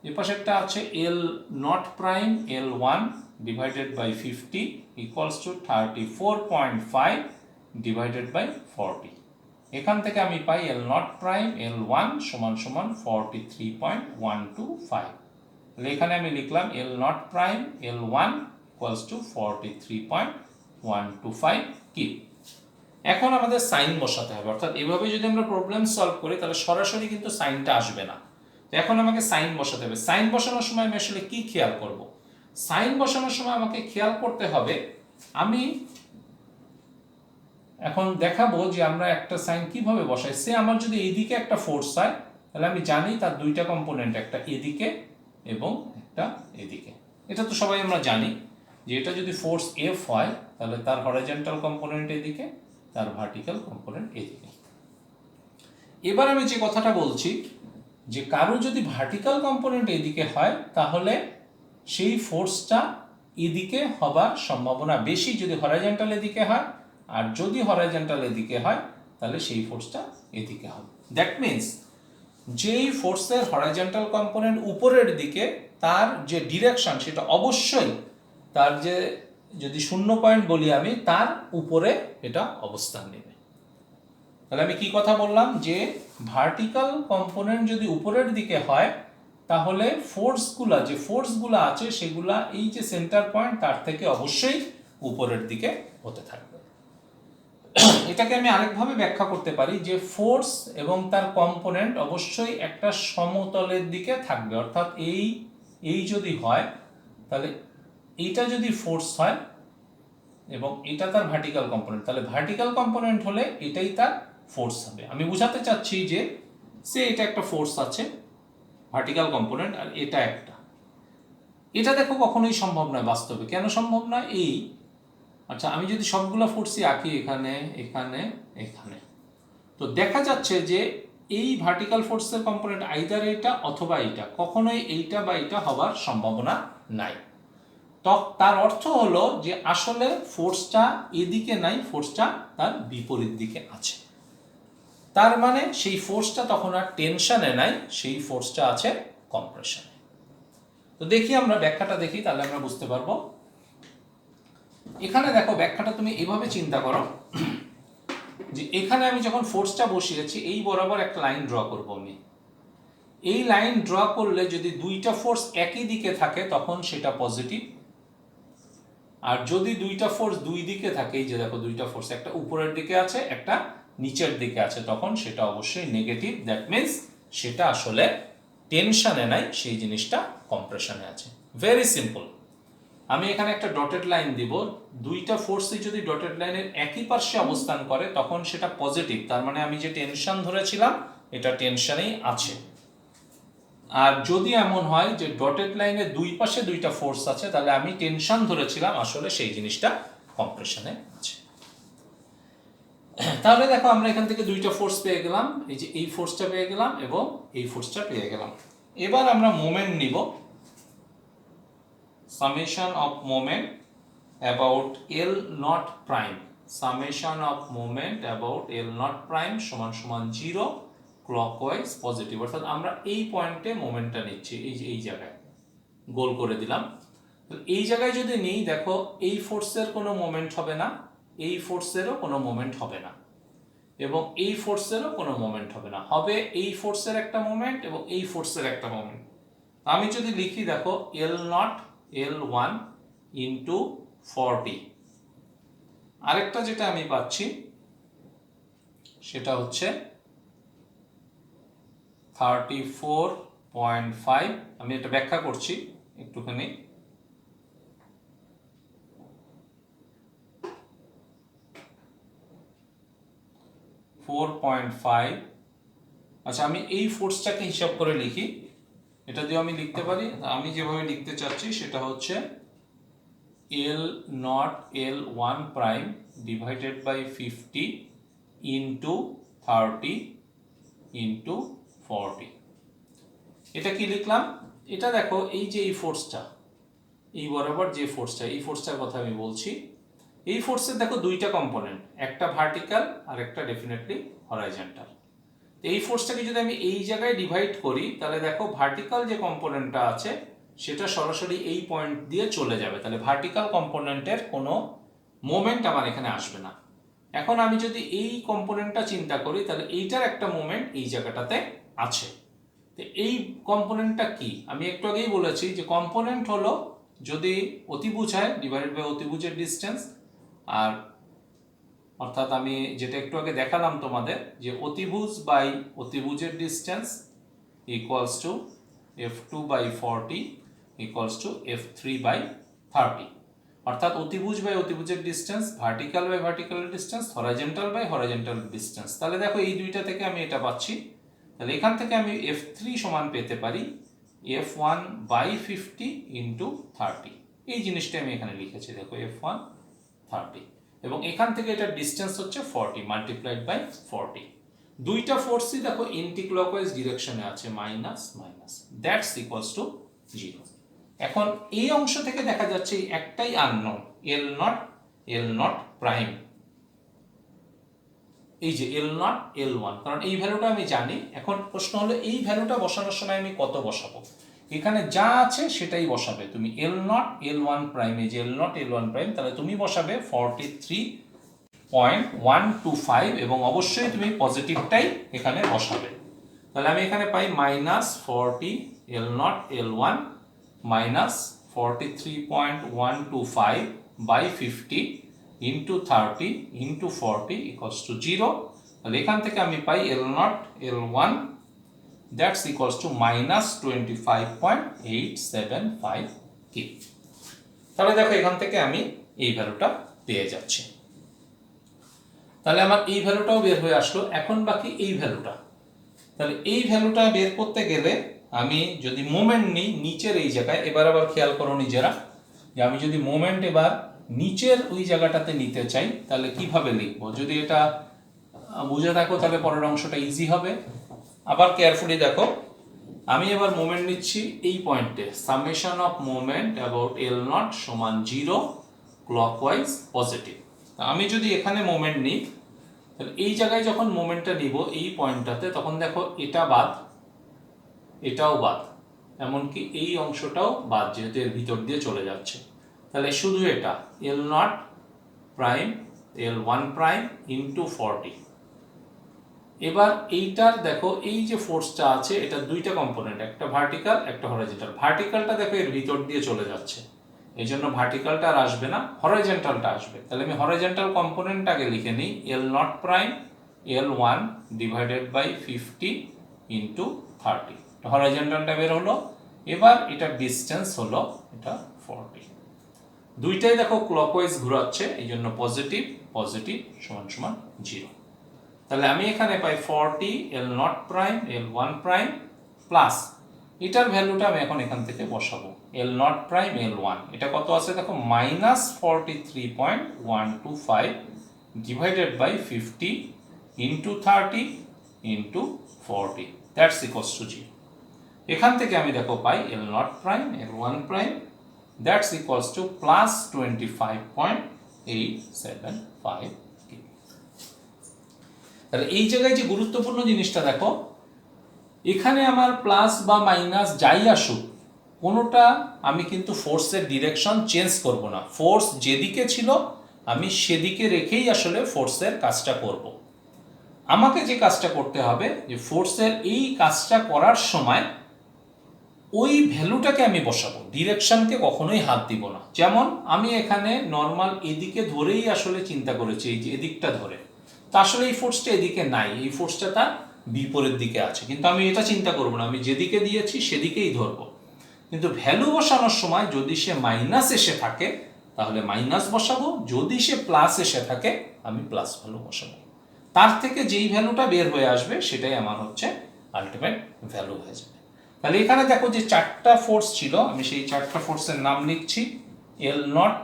এই পাশেরটা আছে L not prime L one divided by 50 equals to 34.5 divided by 40। এখান থেকে আমি পাই L not prime L one সমান সমান 43.125। তাহলে এখানে আমি লিখলাম L not prime L one equals to 43.125 কি। এখন আমাদের সাইন বসাতে হবে, অর্থাৎ এভাবে যদি আমরা প্রবলেম সলভ করি তাহলে সরাসরি কিন্তু সাইনটা আসবে না। এখন আমাকে সাইন বসাতে হবে। সাইন বসানোর সময় আমি আসলে কি খেয়াল করব? সাইন বসানোর সময় আমাকে খেয়াল করতে হবে, আমি এখন দেখাবো যে আমরা একটা সাইন কিভাবে বসাই। সে আমার যদি এইদিকে একটা ফোর্স হয় তাহলে আমি জানি তার দুইটা কম্পোনেন্ট, একটা এদিকে এবং একটা এদিকে। এটা তো সবাই আমরা জানি যে এটা যদি ফোর্স এফ হয় তাহলে তার হরাইজন্টাল কম্পোনেন্ট এদিকে, তার ভার্টিক্যাল কম্পোনেন্ট এদিকে। এবার আমি যে কথাটা বলছি যে কারো যদি ভার্টিক্যাল কম্পোনেন্ট এদিকে হয় তাহলে সেই ফোর্সটা এদিকে হবার সম্ভাবনা বেশি যদি হরাইজন্টাল এদিকে হয়, আর যদি হরাইজন্টাল এদিকে হয় তাহলে সেই ফোর্সটা এদিকে হবে। দ্যাট মিন্স যেই ফোর্সের হরাইজন্টাল কম্পোনেন্ট উপরের দিকে তার যে ডিরেকশন সেটা অবশ্যই তার যে, যদি 0 পয়েন্ট বলি আমি, তার উপরে এটা অবস্থান নেবে। তাহলে আমি কি কথা বললাম যে ভার্টিক্যাল কম্পোনেন্ট যদি উপরের দিকে হয় তাহলে ফোর্সগুলা, যে ফোর্সগুলা আছে সেগুলা এই যে সেন্টার পয়েন্ট তার থেকে অবশ্যই উপরের দিকে হতে থাকবে। এটাকে আমি আরেকভাবে ব্যাখ্যা করতে পারি যে ফোর্স এবং তার কম্পোনেন্ট অবশ্যই একটা সমতলের দিকে থাকবে। অর্থাৎ এই যদি হয় তাহলে এইটা যদি ফোর্স হয় এবং এটা তার ভার্টিক্যাল কম্পোনেন্ট, তাহলে ভার্টিক্যাল কম্পোনেন্ট হলে এটাই তার ফোর্স হবে। আমি বোঝাতে চাচ্ছি যে সে এটা একটা ফোর্স আছে ভার্টিক্যাল কম্পোনেন্ট, আর এটা একটা, এটা দেখো কখনোই সম্ভব নয় বাস্তবে। কেন সম্ভব নয়? এই, আচ্ছা আমি যদি সবগুলো ফোর্সই আঁকি এখানে এখানে এখানে, তো দেখা যাচ্ছে যে এই ভার্টিক্যাল ফোর্সের কম্পোনেন্ট আইদার এইটা অথবা এইটা, কখনোই এইটা বা এইটা হবার সম্ভাবনা নাই। তো তার অর্থ হলো যে আসলে ফোর্সটা এদিকে নাই, ফোর্সটা তার বিপরীত দিকে আছে। তার মানে সেই ফোর্সটা তখন আর টেনশনে নাই, সেই ফোর্সটা আছে কম্প্রেশনে। তো দেখি আমরা ব্যাখ্যাটা দেখি, তাহলে আমরা বুঝতে পারবো। এখানে দেখো ব্যাখ্যাটা তুমি এভাবে চিন্তা করো যে এখানে আমি যখন ফোর্সটা বসিয়েছি এই বরাবর একটা লাইন ড্র করব আমি। এই লাইন ড্র করলে যদি দুইটা ফোর্স একই দিকে থাকে তখন সেটা পজিটিভ, আর যদি দুইটা ফোর্স দুই দিকে থাকে, এই যে দেখো দুইটা ফোর্স, একটা উপরের দিকে আছে একটা নিচের দিকে আছে, তখন সেটা অবশ্যই নেগেটিভ। দ্যাট মিন্স সেটা আসলে টেনশনে নাই, সেই জিনিসটা কম্প্রেশনে আছে। Very simple. আমি এখানে একটা ডটেড লাইন দিব, দুইটা ফোর্সই যদি ডটেড লাইনের একই পার্শ্বে অবস্থান করে তখন সেটা পজিটিভ, তার মানে আমি যে টেনশন ধরেছিলাম এটা টেনশনেই আছে। আর যদি এমন হয় যে ডটেড লাইনের দুই পাশে দুইটা ফোর্স আছে, তাহলে আমি টেনশন ধরেছিলাম আসলে সেই জিনিসটা কম্প্রেশনে আছে। তাহলে দেখো আমরা এখান থেকে দুইটা ফোর্স পেয়ে গেলাম, এই যে এই ফোর্সটা পেয়ে গেলাম এবং এই ফোর্সটা পেয়ে গেলাম। এবার আমরা মোমেন্ট নিব, summation of moment about L not prime, summation of moment about L not prime সমান সমান 0 clockwise পজিটিভ, অর্থাৎ আমরা এই পয়েন্টে মোমেন্টটা নিচ্ছি, এই যে এই জায়গায় গোল করে দিলাম। তো এই জায়গায় যদি নিই, দেখো এই ফোর্সের কোনো মোমেন্ট হবে না, এই ফোর্সেরও কোনো মোমেন্ট হবে না, এবং এই ফোর্সেরও কোনো মোমেন্ট হবে না, হবে এই ফোর্সের একটা মোমেন্ট এবং এই ফোর্সের একটা মোমেন্ট। আমি যদি লিখি, দেখো L0 L1 ইন্টু 40, আরেকটা যেটা আমি পাচ্ছি সেটা হচ্ছে 34.5, আমি এটা ব্যাখ্যা করছি একটুখানি। আচ্ছা, আমি এই ফোর্সটাকে হিসাব করে লিখি, এটা দিয়ে আমি লিখতে পারি, আমি যেভাবে লিখতে চাচ্ছি সেটা হচ্ছে L0 L1 prime divided by 50 into 30 into 40। এটা কি লিখলাম? এটা দেখো এই যে এই ফোর্সটা, এই বরাবর যে ফোর্সটা, এই ফোর্সটার কথা আমি বলছি। এই ফোর্সের দেখো দুইটা কম্পোনেন্ট, একটা ভার্টিক্যাল আর একটা ডেফিনেটলি হরাইজন্টাল। এই ফোর্সটাকে যদি আমি এই জায়গায় ডিভাইড করি, তাহলে দেখো ভার্টিক্যাল যে কম্পোনেন্টটা আছে সেটা সরাসরি এই পয়েন্ট দিয়ে চলে যাবে, তাহলে ভার্টিক্যাল কম্পোনেন্টের কোনো মোমেন্ট আমার এখানে আসবে না। এখন আমি যদি এই কম্পোনেন্টটা চিন্তা করি, তাহলে এইটার একটা মোমেন্ট এই জায়গাটাতে আছে। তো এই কম্পোনেন্টটা কি? আমি একটু আগেই বলেছি যে কম্পোনেন্ট হলো যদি অতিভুজ হয় ডিভাইডেড বাই অতিভুজের ডিস্টেন্স, আর অর্থাৎ আমি যেটা একটু আগে দেখালাম তোমাদের যে অতিভুজ বাই অতিভুজের distance equals to f2 by 40 equals to f3 by 30, অর্থাৎ অতিভুজ বাই অতিভুজের ডিস্টেন্স, ভার্টিক্যাল বাই ভার্টিক্যালের distance, horizontal by horizontal distance. তাহলে দেখো এই দুইটা থেকে আমি এটা পাচ্ছি, তাহলে এখান থেকে আমি f3 সমান পেতে পারি f1 বাই 50 ইন্টু 30, এই জিনিসটা আমি এখানে লিখেছি, দেখো f1 30, এবং এখান থেকে এটার ডিস্টেন্স হচ্ছে 40 মাল্টিপ্লাইড বাই 40। দুইটা ফোর্সই দেখো এন্টিক্লকওয়াইজ ডিরেকশনে আছে, minus minus, that's equals to 0। এখন এই অংশ থেকে দেখা যাচ্ছে একটাই আননোন, L0 প্রাইম, এই যে L0 L1, কারণ এই ভ্যালুটা আমি জানি। এখন প্রশ্ন হলো এই ভ্যালুটা বসানোর সময় আমি কত বসাবো? এখানে যা আছে সেটাই বসাবে তুমি। L0 L1 প্রাইম, এই যে L0 L1 প্রাইম, তাহলে তুমি বসাবে 43.125 এবং অবশ্যই তুমি পজিটিভটাই এখানে বসাবে। তাহলে আমি এখানে পাই minus 40 L0 L1 minus 43.125 by 50 into 30 into 40 equals to 0। তাহলে এখান থেকে আমি পাই L0 L1 that's equals to minus 25.875 কি। তাহলে দেখো এখান থেকে আমি এই ভ্যালুটা পেয়ে যাচ্ছি, তাহলে আমার এই ভ্যালুটাও বের হয়ে আসলো। এখন বাকি এই ভ্যালুটা, তাহলে এই ভ্যালুটা বের করতে গেলে আমি যদি মোমেন্ট নিই নিচের এই জায়গায়, এবার আবার খেয়াল করো নিজেরা যে আমি যদি মোমেন্ট এবার নিচের ওই জায়গাটাতে নিতে চাই তাহলে কিভাবে লিখবো? যদি এটা বুঝে থাকো তাহলে পরের অংশটা ইজি হবে। আবার কেয়ারফুলি দেখো, আমি এবার মোমেন্ট নিচ্ছি এই পয়েন্টে, summation of moment about L0 সমান 0 ক্লকওয়াইজ পজিটিভ। আমি যদি এখানে মোমেন্ট নিই, তাহলে এই জায়গায় যখন মোমেন্টটা নিব এই পয়েন্টটাতে, তখন দেখো এটা বাদ, এটাও বাদ, এমনকি এই অংশটাও বাদ, যেহেতু এর ভিতর দিয়ে চলে যাচ্ছে। তাহলে শুধু এটা L0 prime L1 prime into 40। এবার এইটার দেখো এই যে ফোর্সটা আছে এটা দুইটা কম্পোনেন্ট, একটা ভার্টিক্যাল একটা হরাইজন্টাল। ভার্টিক্যালটা দেখো এর ভিতর দিয়ে চলে যাচ্ছে, এই জন্য ভার্টিক্যালটা আর আসবে না, হরাইজন্টালটা আসবে। তাহলে আমি হরাইজন্টাল কম্পোনেন্টটাকে লিখে নিই L0 prime L1 divided by 50 into 30, হরাইজন্টালটা বের হলো। এবার এটার ডিস্টেন্স হলো এটা 40। দুইটাই দেখো ক্লকওয়াইজ ঘোরাচ্ছে, এই জন্য পজিটিভ পজিটিভ সমান সমান 0। তাহলে আমি এখানে পাই 40 L naught prime L1 prime plus এটার ভ্যালুটা আমি এখন এখান থেকে বসাবো L নট প্রাইম L1, এটা কত আছে দেখো -43.125 divided by 50 into 30 into 40, that's equals to 0। এখান থেকে আমি দেখো পাই L naught prime L1 prime, that's equals to plus 25.875। তাহলে এই জায়গায় যে গুরুত্বপূর্ণ জিনিসটা দেখো, এখানে আমার প্লাস বা মাইনাস যাই আসুক, কোনোটা আমি কিন্তু ফোর্সের ডিরেকশন চেঞ্জ করব না। ফোর্স যেদিকে ছিল আমি সেদিকে রেখেই আসলে ফোর্সের কাজটা করব। আমাকে যে কাজটা করতে হবে যে ফোর্সের এই কাজটা করার সময় ওই ভ্যালুটাকে আমি বসাবো, ডিরেকশনকে কখনোই হাত দিব না। যেমন আমি এখানে নর্মাল এদিকে ধরেই আসলে চিন্তা করেছি, এই যে এদিকটা ধরে, তা আসলে এই ফোর্সটা এদিকে নাই, এই ফোর্সটা তার বিপরীত দিকে আছে, কিন্তু আমি এটা চিন্তা করব না, আমি যেদিকে দিয়েছি সেদিকেই ধরবো। কিন্তু ভ্যালু বসানোর সময় যদি সে মাইনাস এসে থাকে তাহলে মাইনাস বসাবো, যদি সে প্লাস এসে থাকে আমি প্লাস ভ্যালু বসাবো। তার থেকে যেই ভ্যালুটা বের হয়ে আসবে সেটাই আমার হচ্ছে আলটিমেট ভ্যালু হয়ে যাবে। তাহলে এখানে দেখো যে চারটা ফোর্স ছিল, আমি সেই চারটা ফোর্সের নাম লিখছি। L not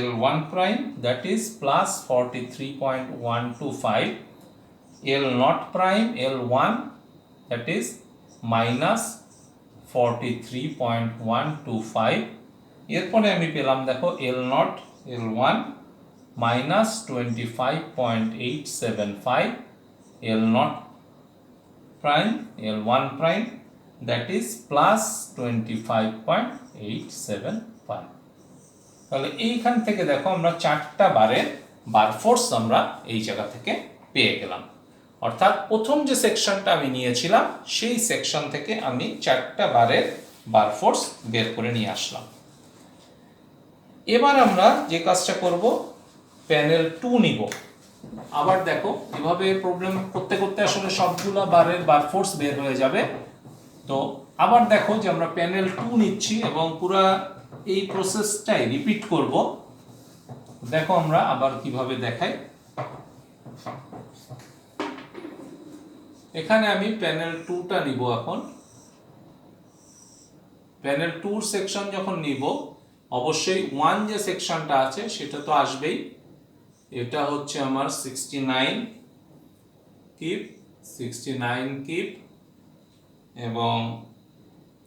L1 prime that is plus 43.125, L naught prime L1 that is minus 43.125, এরপরে আমি পেলাম দেখো L not L1 minus 25.875, L naught prime L1 prime that is plus 25.875। তাহলে এইখান থেকে দেখো আমরা চারটা বারের বার ফোর্স আমরা এই জায়গা থেকে পেয়ে গেলাম। অর্থাৎ প্রথম যে সেকশনটা আমি নিয়েছিলাম সেই সেকশন থেকে আমি চারটা বারের বার ফোর্স বের করে নিয়ে আসলাম। এবার আমরা যে কাজটা করব, প্যানেল 2 নিব। আবার দেখো এভাবে প্রবলেম করতে করতে আসলে সবগুলা বারের বার ফোর্স বের হয়ে যাবে। তো আবার দেখো যে আমরা প্যানেল 2 নিচ্ছি এবং পুরা এই প্রসেসটাই রিপিট করব। দেখো আমরা আবার কিভাবে দেখাই। এখানে আমি প্যানেল 2টা নিব। এখন প্যানেল 2 সেকশন যখন নিব অবশ্যই 1 যে সেকশনটা আছে সেটা তো আসবেই। এটা হচ্ছে আমার 69 কিপ এবং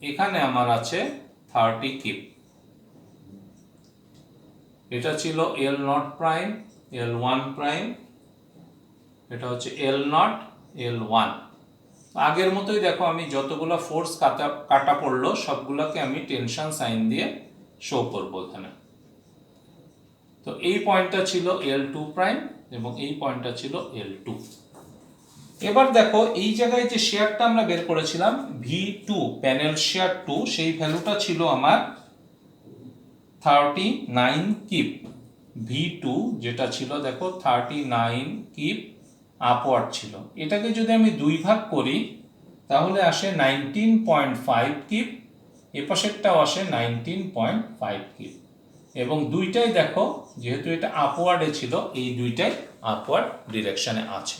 এখানে আমার আছে 30 কিপ। এটা ছিল L naught prime L1 prime, এটা হচ্ছে L নট L1। আগের মতোই দেখো আমি যতগুলো ফোর্স কাটা পড়লো সবগুলোকে আমি টেনশন সাইন দিয়ে শো করবো এখানে। তো এই পয়েন্টটা ছিল L2 প্রাইম এবং এই পয়েন্টটা ছিল L2। এবার দেখো এই জায়গায় যে শেয়ারটা আমরা বের করেছিলাম V2 প্যানেল শেয়ার 2, সেই ভ্যালুটা ছিল আমার 39 কিপ। V2 যেটা ছিল দেখো 39 কিপ আপওয়ার্ড ছিল। এটাকে যদি আমি দুই ভাগ করি তাহলে আসে 19.5 কিপ, এপাশেরটাও আসে 19.5 কিপ এবং দুইটাই দেখো যেহেতু এটা আপওয়ার্ডে ছিল এই দুইটাই আপওয়ার্ড ডিরেকশনে আছে।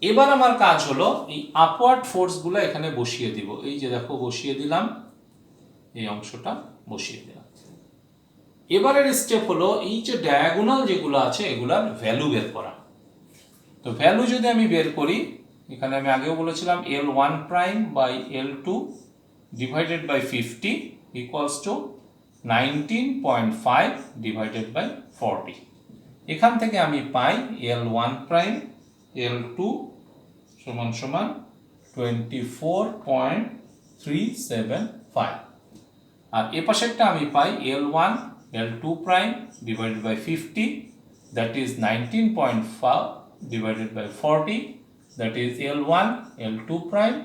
এবার আমার কাজ হলো এই আপওয়ার্ড ফোর্সগুলো এখানে বসিয়ে দিব। এই যে দেখো বসিয়ে দিলাম, এই অংশটা বসিয়ে দিলাম। এবারের স্টেপ হলো এই যে ডায়াগোনাল যেগুলো আছে এগুলার ভ্যালু বের করা। তো ভ্যালু যদি আমি বের করি, এখানে আমি আগেও বলেছিলাম L1 prime by L2 divided by 50 equals to 19.5 divided by 40। এখান থেকে আমি পাই L1 প্রাইম L2 সমান সমান 24.375 আর এ পাশেরটা আমি পাই L1 L2 prime divided by 50 that is 19.5 divided by 40 that is L1 L2 prime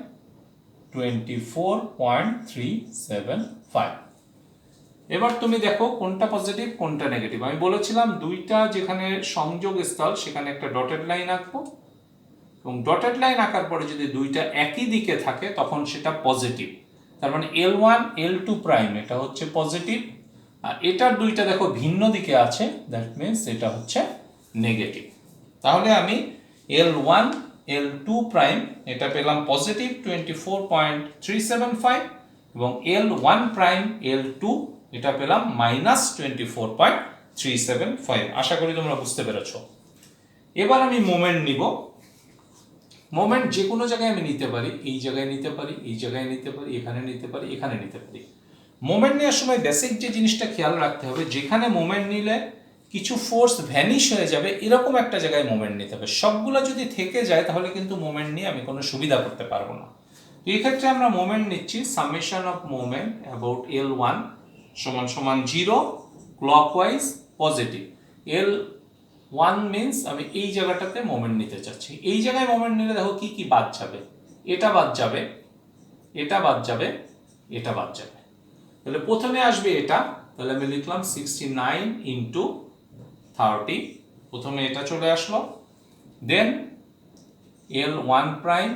24.375। এবার তুমি দেখো কোনটা পজিটিভ কোনটা নেগেটিভ। আমি বলেছিলাম দুইটা যেখানে সংযোগ স্থল সেখানে একটা ডটেড লাইন আঁকবো এবং ডটেড লাইন আঁকার পরে যদি দুইটা একই দিকে থাকে তখন সেটা পজিটিভ। তার মানে L1 L2 প্রাইম এটা হচ্ছে পজিটিভ আর এটার দুইটা দেখো ভিন্ন দিকে আছে, দ্যাট মিনস এটা হচ্ছে নেগেটিভ। তাহলে আমি L1 L2 প্রাইম এটা পেলাম পজিটিভ 24.375 এবং L1 প্রাইম L2 এটা পেলাম মাইনাস 24.375। আশা করি তোমরা বুঝতে পেরেছো। এবার আমি মোমেন্ট নিব। মোমেন্ট যে কোনো জায়গায় আমি নিতে পারি, এই জায়গায় নিতে পারি, এই জায়গায় নিতে পারি, এখানে নিতে পারি, এখানে নিতে পারি। মোমেন্ট নেওয়ার সময় বেসিক যে জিনিসটা খেয়াল রাখতে হবে, যেখানে মোমেন্ট নিলে কিছু ফোর্স ভ্যানিশ হয়ে যাবে এরকম একটা জায়গায় মোমেন্ট নিতে হবে। সবগুলো যদি থেকে যায় তাহলে কিন্তু মোমেন্ট নিয়ে আমি কোনো সুবিধা করতে পারবো না। তো এই ক্ষেত্রে আমরা মোমেন্ট নিচ্ছি summation of moment about L1 সমান সমান 0 ক্লকওয়াইজ পজিটিভ। L1 মিন্স আমি এই জায়গাটাতে মোমেন্ট নিতে চাচ্ছি। এই জায়গায় মোমেন্ট নিলে দেখো কি কি বাদ যাবে, এটা বাদ যাবে, এটা বাদ যাবে, এটা বাদ যাবে। তাহলে প্রথমে আসবে এটা, তাহলে আমি লিখলাম 69 ইন্টু 30, প্রথমে এটা চলে আসলো। দেন L1 prime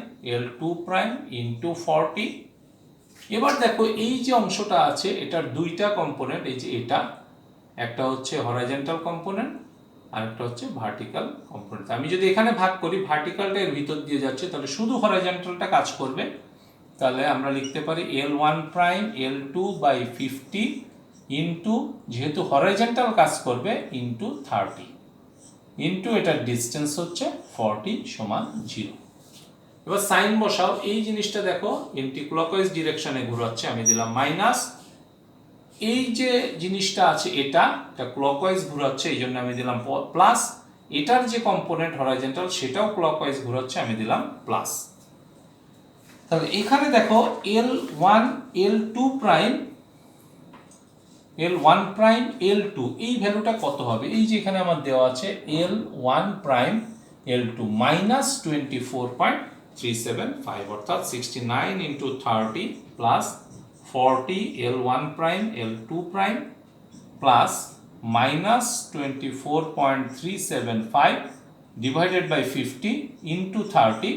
L2 prime into 40। এবার দেখো এই যে অংশটা আছে এটার দুইটা কম্পোনেন্ট, এই যে এটা একটা হচ্ছে হরাইজন্টাল কম্পোনেন্ট আর একটা হচ্ছে ভার্টিক্যাল কম্পোনেন্ট। আমি যদি এখানে ভাগ করি, ভার্টিক্যালটা এর ভিতর দিয়ে যাচ্ছে, তাহলে শুধু হরাইজন্টালটা কাজ করবে। তাহলে আমরা লিখতে পারি L1 prime L2 by 50 into, যেহেতু হরাইজন্টাল কাজ করবে, ইন্টু 30 ইন্টু এটার ডিস্টেন্স হচ্ছে 40 সমান 0। এবার সাইন বসাও। এই জিনিসটা দেখো এন্টি ক্লকওয়াইজ ডিরেকশনে ঘোরাচ্ছে, আমি দিলাম মাইনাস। এই যে জিনিসটা আছে এটা ক্লকওয়াইজ ঘোরাচ্ছে, এই জন্য আমি দিলাম প্লাস। এটার যে কম্পোনেন্ট হরাইজন্টাল সেটাও ক্লকওয়াইজ ঘোরাচ্ছে, আমি দিলাম প্লাস। তাহলে এখানে দেখো L1 L2 prime L1 prime L2 এই ভ্যালুটা কত হবে? এই যে এখানে আমার দেওয়া আছে L1 প্রাইম L2 মাইনাস 24.375, অর্থাৎ 69 into 30 plus 40 L1 prime L2 prime plus minus 24.375 divided by 50 into 30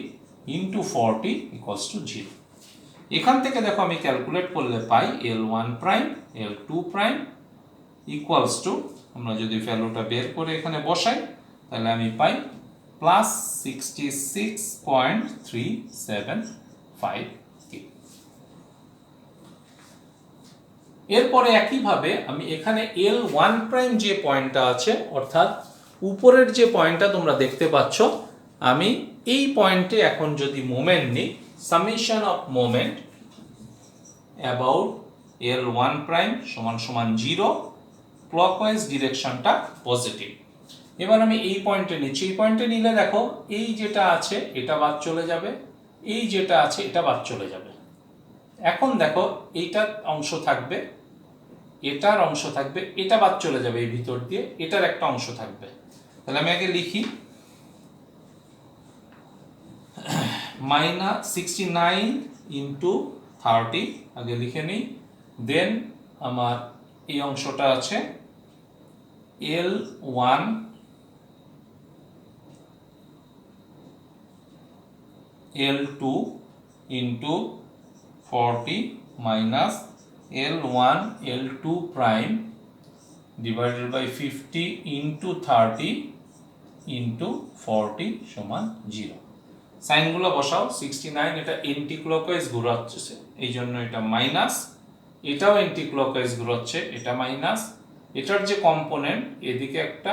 into 40 equals to 0। এখান থেকে দেখো আমি ক্যালকুলেট করলে পাই L1 prime L2 prime equals to, আমরা যদি ভ্যালুটা বের করে এখানে বসাই তাহলে আমি পাই প্লাস 66.375। এরপরে একইভাবে আমি এখানে L1 প্রাইম যে পয়েন্টটা আছে, অর্থাৎ উপরের যে পয়েন্টটা তোমরা দেখতে পাচ্ছ, আমি এই পয়েন্টে এখন যদি মোমেন্ট নিই, summation of moment about L1 prime সমান সমান 0, ক্লকওয়াইজ ডিরেকশনটা পজিটিভ। এবার আমি এই পয়েন্টে নিচ্ছি। এই পয়েন্টে নিলে দেখো এই যেটা আছে এটা বাদ চলে যাবে, এই যেটা আছে এটা বাদ চলে যাবে। এখন দেখো এইটার অংশ থাকবে, এটার অংশ থাকবে, এটা বাদ চলে যাবে এই ভিতর দিয়ে, এটার একটা অংশ থাকবে। তাহলে আমি আগে লিখি মাইনাস 69 ইন্টু 30 আগে লিখে নিই। দেন আমার এই অংশটা আছে L1 L2 into 40 minus L1 L2 prime divided by 50 into 30 into 40 সমান 0। সাইনগুলো বসাও। 69 এটা এন্টি ক্লকওয়াইজ ঘোরাচ্ছে, এই জন্য এটা মাইনাস, এটাও এন্টি ক্লকওয়াইজ ঘোরাচ্ছে, এটা মাইনাস। এটার যে কম্পোনেন্ট এদিকে একটা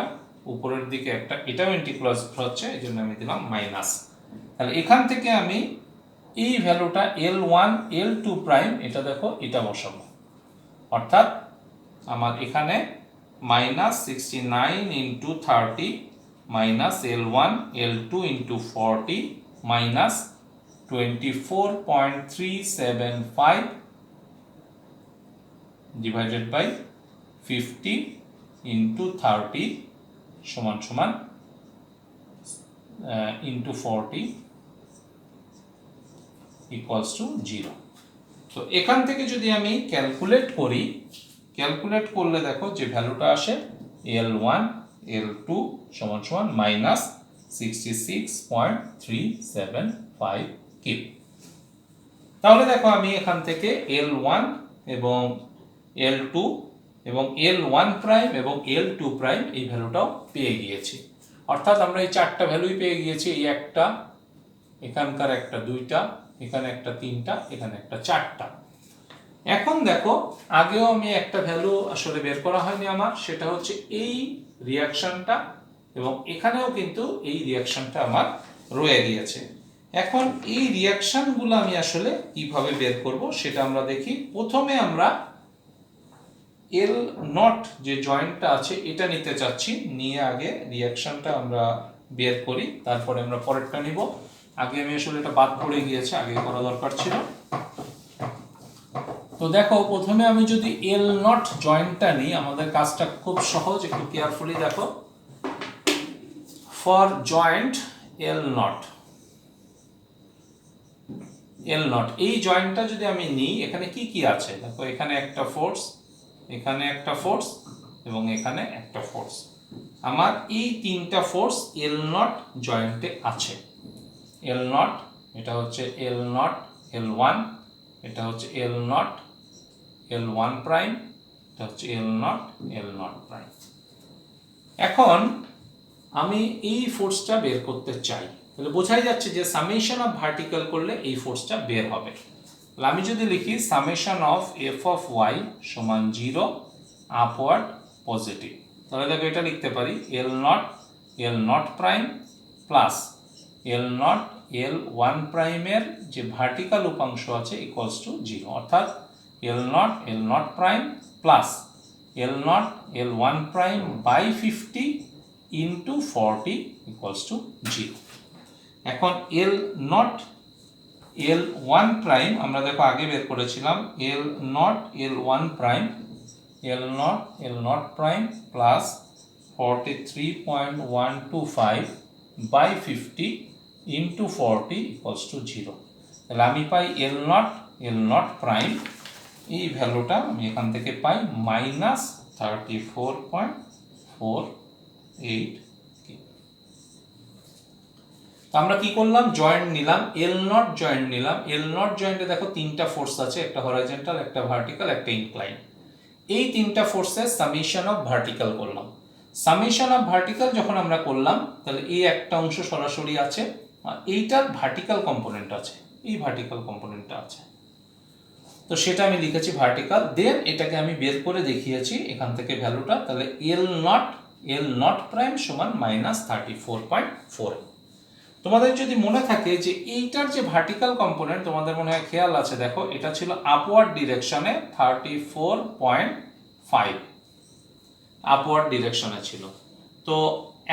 উপরের দিকে একটা, এটাও এন্টি ক্লকওয়াইজ ঘোরাচ্ছে, এই জন্য আমি দিলাম মাইনাস। তাহলে এখান থেকে আমি এই ভ্যালুটা L1 L2 প্রাইম এটা দেখো এটা বসাবো, অর্থাৎ আমার এখানে minus 69 into 30 minus L1 L2 into 40 minus 24.375 divided by 50 into 30 সমান সমান ইন্টু 40 ইকুয়ালস টু 0। তো এখান থেকে যদি আমি ক্যালকুলেট করি, ক্যালকুলেট করলে দেখো যে ভ্যালুটা আসে L1 L2 সমান সমান মাইনাস 66.375 কিপ। তাহলে দেখো আমি এখান থেকে L1 এবং L2 এবং L1 প্রাইম এবং L2 প্রাইম এই ভ্যালুটাও পেয়ে গিয়েছি। অর্থাৎ আমরা এই চারটা ভ্যালুই পেয়ে গিয়েছি, এই একটা, এখানকার একটা দুইটা, এখানে একটা তিনটা, এখানে একটা চারটা। এখন দেখো আগেও আমি একটা ভ্যালু আসলে বের করা হয়নি আমার, সেটা হচ্ছে এই রিয়াকশনটা, এবং এখানেও কিন্তু এই রিয়াকশনটা আমার রয়ে গিয়েছে। এখন এই রিয়াকশনগুলো আমি আসলে কিভাবে বের করব সেটা আমরা দেখি। প্রথমে আমরা এল নট যে জয়েন্টটা আছে এটা নিতে চাচ্ছি, নিয়ে আগে রিয়াকশনটা আমরা বের করি, তারপরে আমরা পরেরটা নিব। আগে আমি আসলে এটা বাদ পড়ে গিয়েছে, আগে করা দরকার ছিল। তো দেখো প্রথমে আমি যদি এল নট জয়েন্টটা নিই, আমাদের কাজটা খুব সহজ, একটু কেয়ারফুলি দেখো। ফর জয়েন্ট এল নট, এই জয়েন্টটা যদি আমি নিই, এখানে কি কি আছে দেখো, এখানে একটা ফোর্স, এখানে একটা ফোর্স এবং এখানে একটা ফোর্স। আমার এই তিনটা ফোর্স এল নট জয়েন্টে আছে। এল নট, এটা হচ্ছে এল নট L1, এটা হচ্ছে এল নট L1 প্রাইম, এটা হচ্ছে এল নট প্রাইম। এখন আমি এই ফোর্সটা বের করতে চাই, তাহলে বোঝাই যাচ্ছে যে সামেশন অফ ভার্টিক্যাল করলে এই ফোর্সটা বের হবে। তাহলে আমি যদি লিখি summation of F of Y সমান 0 আপওয়ার্ড পজিটিভ, তাহলে দেখো এটা লিখতে পারি L not prime plus L L1 প্রাইমের যে ভার্টিক্যাল উপাংশ আছে ইকুয়ালস টু 0, অর্থাৎ L not prime plus L1 prime by 50 into 40 equals to 0। এখন L1 প্রাইম আমরা দেখো আগে বের করেছিলাম, L1 prime plus 43.125 by 50 into 40 equals to 0। তাহলে আমি পাই L0 প্রাইম, এই ভ্যালুটা আমি এখান থেকে পাই -34.48। আমরা কি করলাম, জয়েন্ট নিলাম, এল নট জয়েন্ট নিলাম। এল নট জয়েন্টে দেখো তিনটা ফোর্স আছে, একটা হরাইজন্টাল, একটা ভার্টিক্যাল, একটা ইনক্লাইন। এই তিনটা ফোর্সের সামেশন অফ ভার্টিক্যাল করলাম। সামেশন অফ ভার্টিক্যাল যখন আমরা করলাম, তাহলে এই একটা অংশ সরাসরি আছে, আর এইটার ভার্টিক্যাল কম্পোনেন্ট আছে, এই ভার্টিক্যাল কম্পোনেন্টটা আছে, তো সেটা আমি লিখেছি ভার্টিক্যাল। দেন এটাকে আমি বের করে দেখিয়েছি এখান থেকে ভ্যালুটা, তাহলে এল নট প্রাইম সমান -34.4। তোমাদের যদি মনে থাকে যে এইটার যে ভার্টিক্যাল কম্পোনেন্ট, তোমাদের মনে হয় খেয়াল আছে, দেখো এটা ছিল আপওয়ার্ড ডিরেকশনে 34.5, আপওয়ার্ড ডিরেকশনে ছিল। তো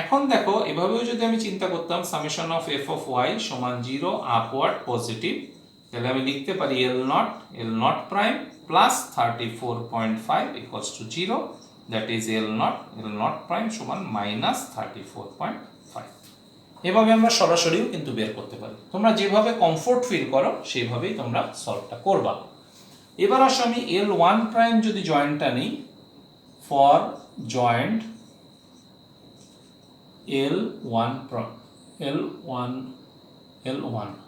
এখন দেখো এভাবেও যদি আমি চিন্তা করতাম summation of F of Y সমান 0 আপওয়ার্ড পজিটিভ, তাহলে আমি লিখতে পারি L not prime plus 34.5 equals to 0, that is L not prime সমান -34.5। এভাবে আমরা সরাসরিও কিন্তু বের করতে পারি, তোমরা যেভাবে কমফোর্ট ফিল করো সেইভাবেই তোমরা সলভটা করবা। এবার আসো আমি L1 প্রাইম যদি জয়েন্টটা নিই, ফর জয়েন্ট L1,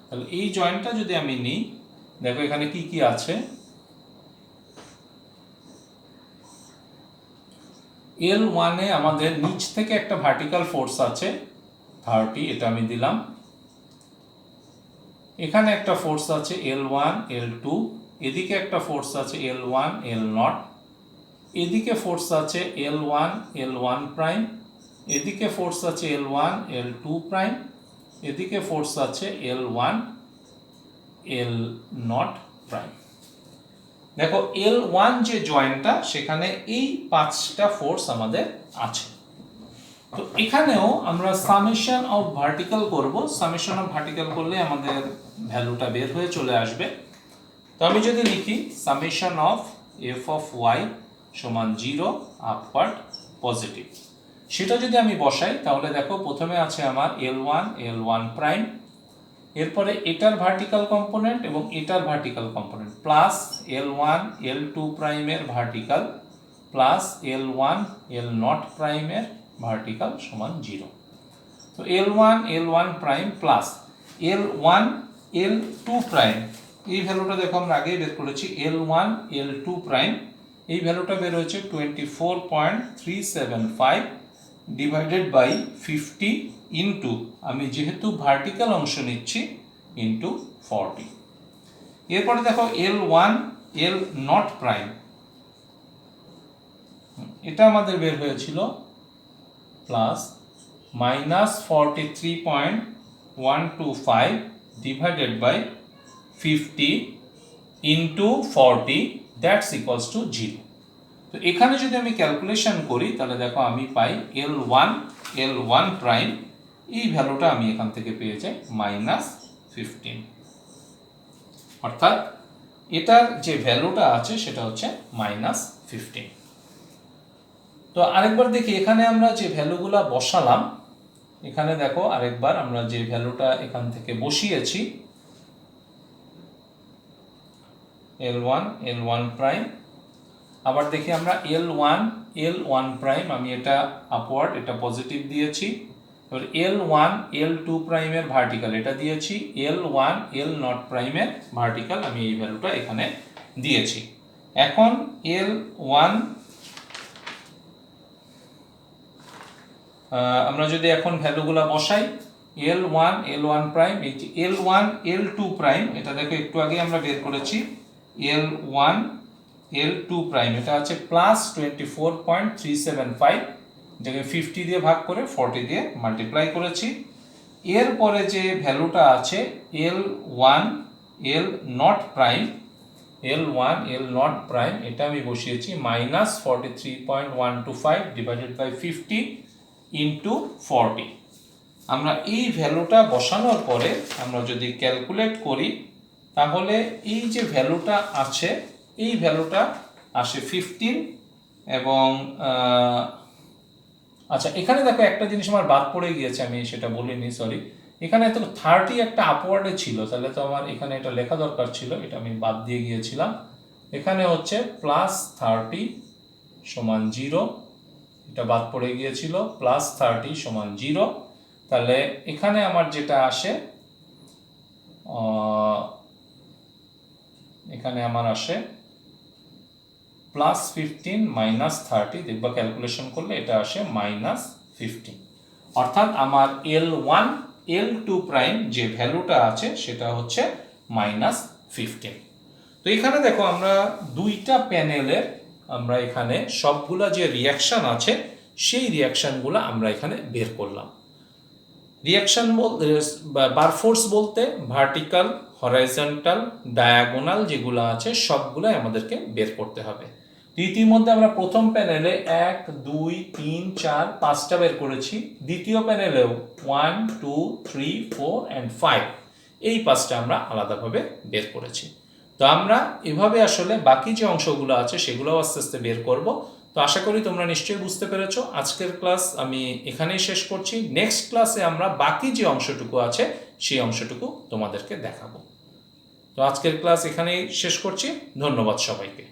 তাহলে এই জয়েন্টটা যদি আমি নিই, দেখো এখানে কি কি আছে। L1 এ আমাদের নিচ থেকে একটা ভার্টিক্যাল ফোর্স আছে 30, এটা আমি দিলাম। এখানে একটা ফোর্স আছে L1 L2, এদিকে একটা ফোর্স আছে L1 L0, এদিকে ফোর্স আছে L1 প্রাইম, এদিকে ফোর্স আছে L1 L2 প্রাইম, এদিকে ফোর্স আছে L1 L0 প্রাইম। দেখো L1 যে জয়েন্টটা, সেখানে এই 5টা ফোর্স আমাদের আছে। তো এখানেও আমরা সামেশন অফ ভার্টিক্যাল করব, সামেশন অফ ভার্টিক্যাল করলে আমাদের ভ্যালুটা বের হয়ে চলে আসবে। তো আমি যদি লিখি summation of F of Y সমান 0 আপওয়ার্ড পজিটিভ, সেটা যদি আমি বসাই, তাহলে দেখো প্রথমে আছে আমার L1 প্রাইম, এরপরে এটার ভার্টিক্যাল কম্পোনেন্ট এবং এটার vertical component plus L1 L2 প্রাইমের ভার্টিক্যাল প্লাস L1 L0 প্রাইমের ভার্টিক্যাল সমান 0। তো L1 prime plus L1 L2 prime, এই ভ্যালুটা দেখো আমরা আগেই বের করেছি, L1 L2 প্রাইম এই ভ্যালুটা বের হয়েছে 24.375 ডিভাইডেড বাই 50 ইন্টু, আমি যেহেতু ভার্টিক্যাল অংশ নিচ্ছি, ইন্টু 40। এরপরে দেখো L1 L নট প্রাইম, এটা আমাদের বের হয়েছিল plus -43.125 divided by 50 into 40, that's equals to 0। তো এখানে যদি আমি ক্যালকুলেশন করি তাহলে দেখো আমি পাই L1 প্রাইম, এই ভ্যালুটা আমি এখান থেকে পেয়ে যাই -15, অর্থাৎ এটার যে ভ্যালুটা আছে সেটা হচ্ছে -15। তো আরেকবার দেখি এখানে আমরা যে ভ্যালুগুলা বসালাম, এখানে দেখো আরেকবার আমরা যে ভ্যালুটা এখান থেকে বসিয়েছি, L1 প্রাইম, আবার দেখি আমরা L1 প্রাইম, আমি এটা আপওয়ার্ড, এটা পজিটিভ দিয়েছি। এবার L1 L2 প্রাইমের ভার্টিক্যাল এটা দিয়েছি, L1 L নট প্রাইমের ভার্টিক্যাল আমি এই ভ্যালুটা এখানে দিয়েছি। এখন L1 আমরা যদি এখন ভ্যালুগুলা বসাই, L1 প্রাইম, এই যে L1 L2 প্রাইম, এটা দেখো একটু আগে আমরা বের করেছি, L1 L2 প্রাইম এটা আছে +24.375, যেটাকে 50 দিয়ে ভাগ করে 40 দিয়ে মাল্টিপ্লাই করেছি। এরপরে যে ভ্যালুটা আছে L1 L নট প্রাইম, এটা আমি বসিয়েছি -43.125 ডিভাইডেড বাই 50 ইন্টু 40। আমরা এই ভ্যালুটা বসানোর পরে আমরা যদি ক্যালকুলেট করি তাহলে এই যে ভ্যালুটা আছে, এই ভ্যালুটা আসে 15 এবং আচ্ছা এখানে দেখো একটা জিনিস আমার বাদ পড়ে গিয়েছে, আমি সেটা বলিনি, সরি। এখানে তো 30 একটা আপওয়ার্ডে ছিল, তাহলে তো আমার এখানে এটা লেখা দরকার ছিল, এটা আমি বাদ দিয়ে গিয়েছিলাম। এখানে হচ্ছে +30 সমান 0, এটা বাদ পড়ে গিয়েছিল, +30 সমান 0। তাহলে এখানে আমার যেটা আসে, এখানে আমার আসে +15 -30, দেখবা ক্যালকুলেশন করলে এটা আসে -15, অর্থাৎ আমার L1 L2 প্রাইম যে ভ্যালুটা আছে সেটা হচ্ছে -15। তো এখানে দেখো আমরা দুইটা প্যানেলের আমরা এখানে সবগুলা যে রিয়াকশন আছে সেই রিয়াকশনগুলো আমরা এখানে বের করলাম। রিয়াকশন বারফোর্স বলতে ভার্টিক্যাল, হরাইজন্টাল, ডায়াগোনাল যেগুলো আছে সবগুলাই আমাদেরকে বের করতে হবে। ইতিমধ্যে আমরা প্রথম প্যানেলে 1 2 3 4 5টা বের করেছি, দ্বিতীয় প্যানেলেও 1 2 3 4 and 5, এই 5টা আমরা আলাদাভাবে বের করেছি। তো আমরা এভাবে আসলে বাকি যে অংশগুলো আছে সেগুলোও আস্তে আস্তে বের করব। তো আশা করি তোমরা নিশ্চয়ই বুঝতে পেরেছো। আজকের ক্লাস আমি এখানেই শেষ করছি। নেক্সট ক্লাসে আমরা বাকি যে অংশটুকু আছে সেই অংশটুকু তোমাদেরকে দেখাবো। তো আজকের ক্লাস এখানেই শেষ করছি। ধন্যবাদ সবাইকে।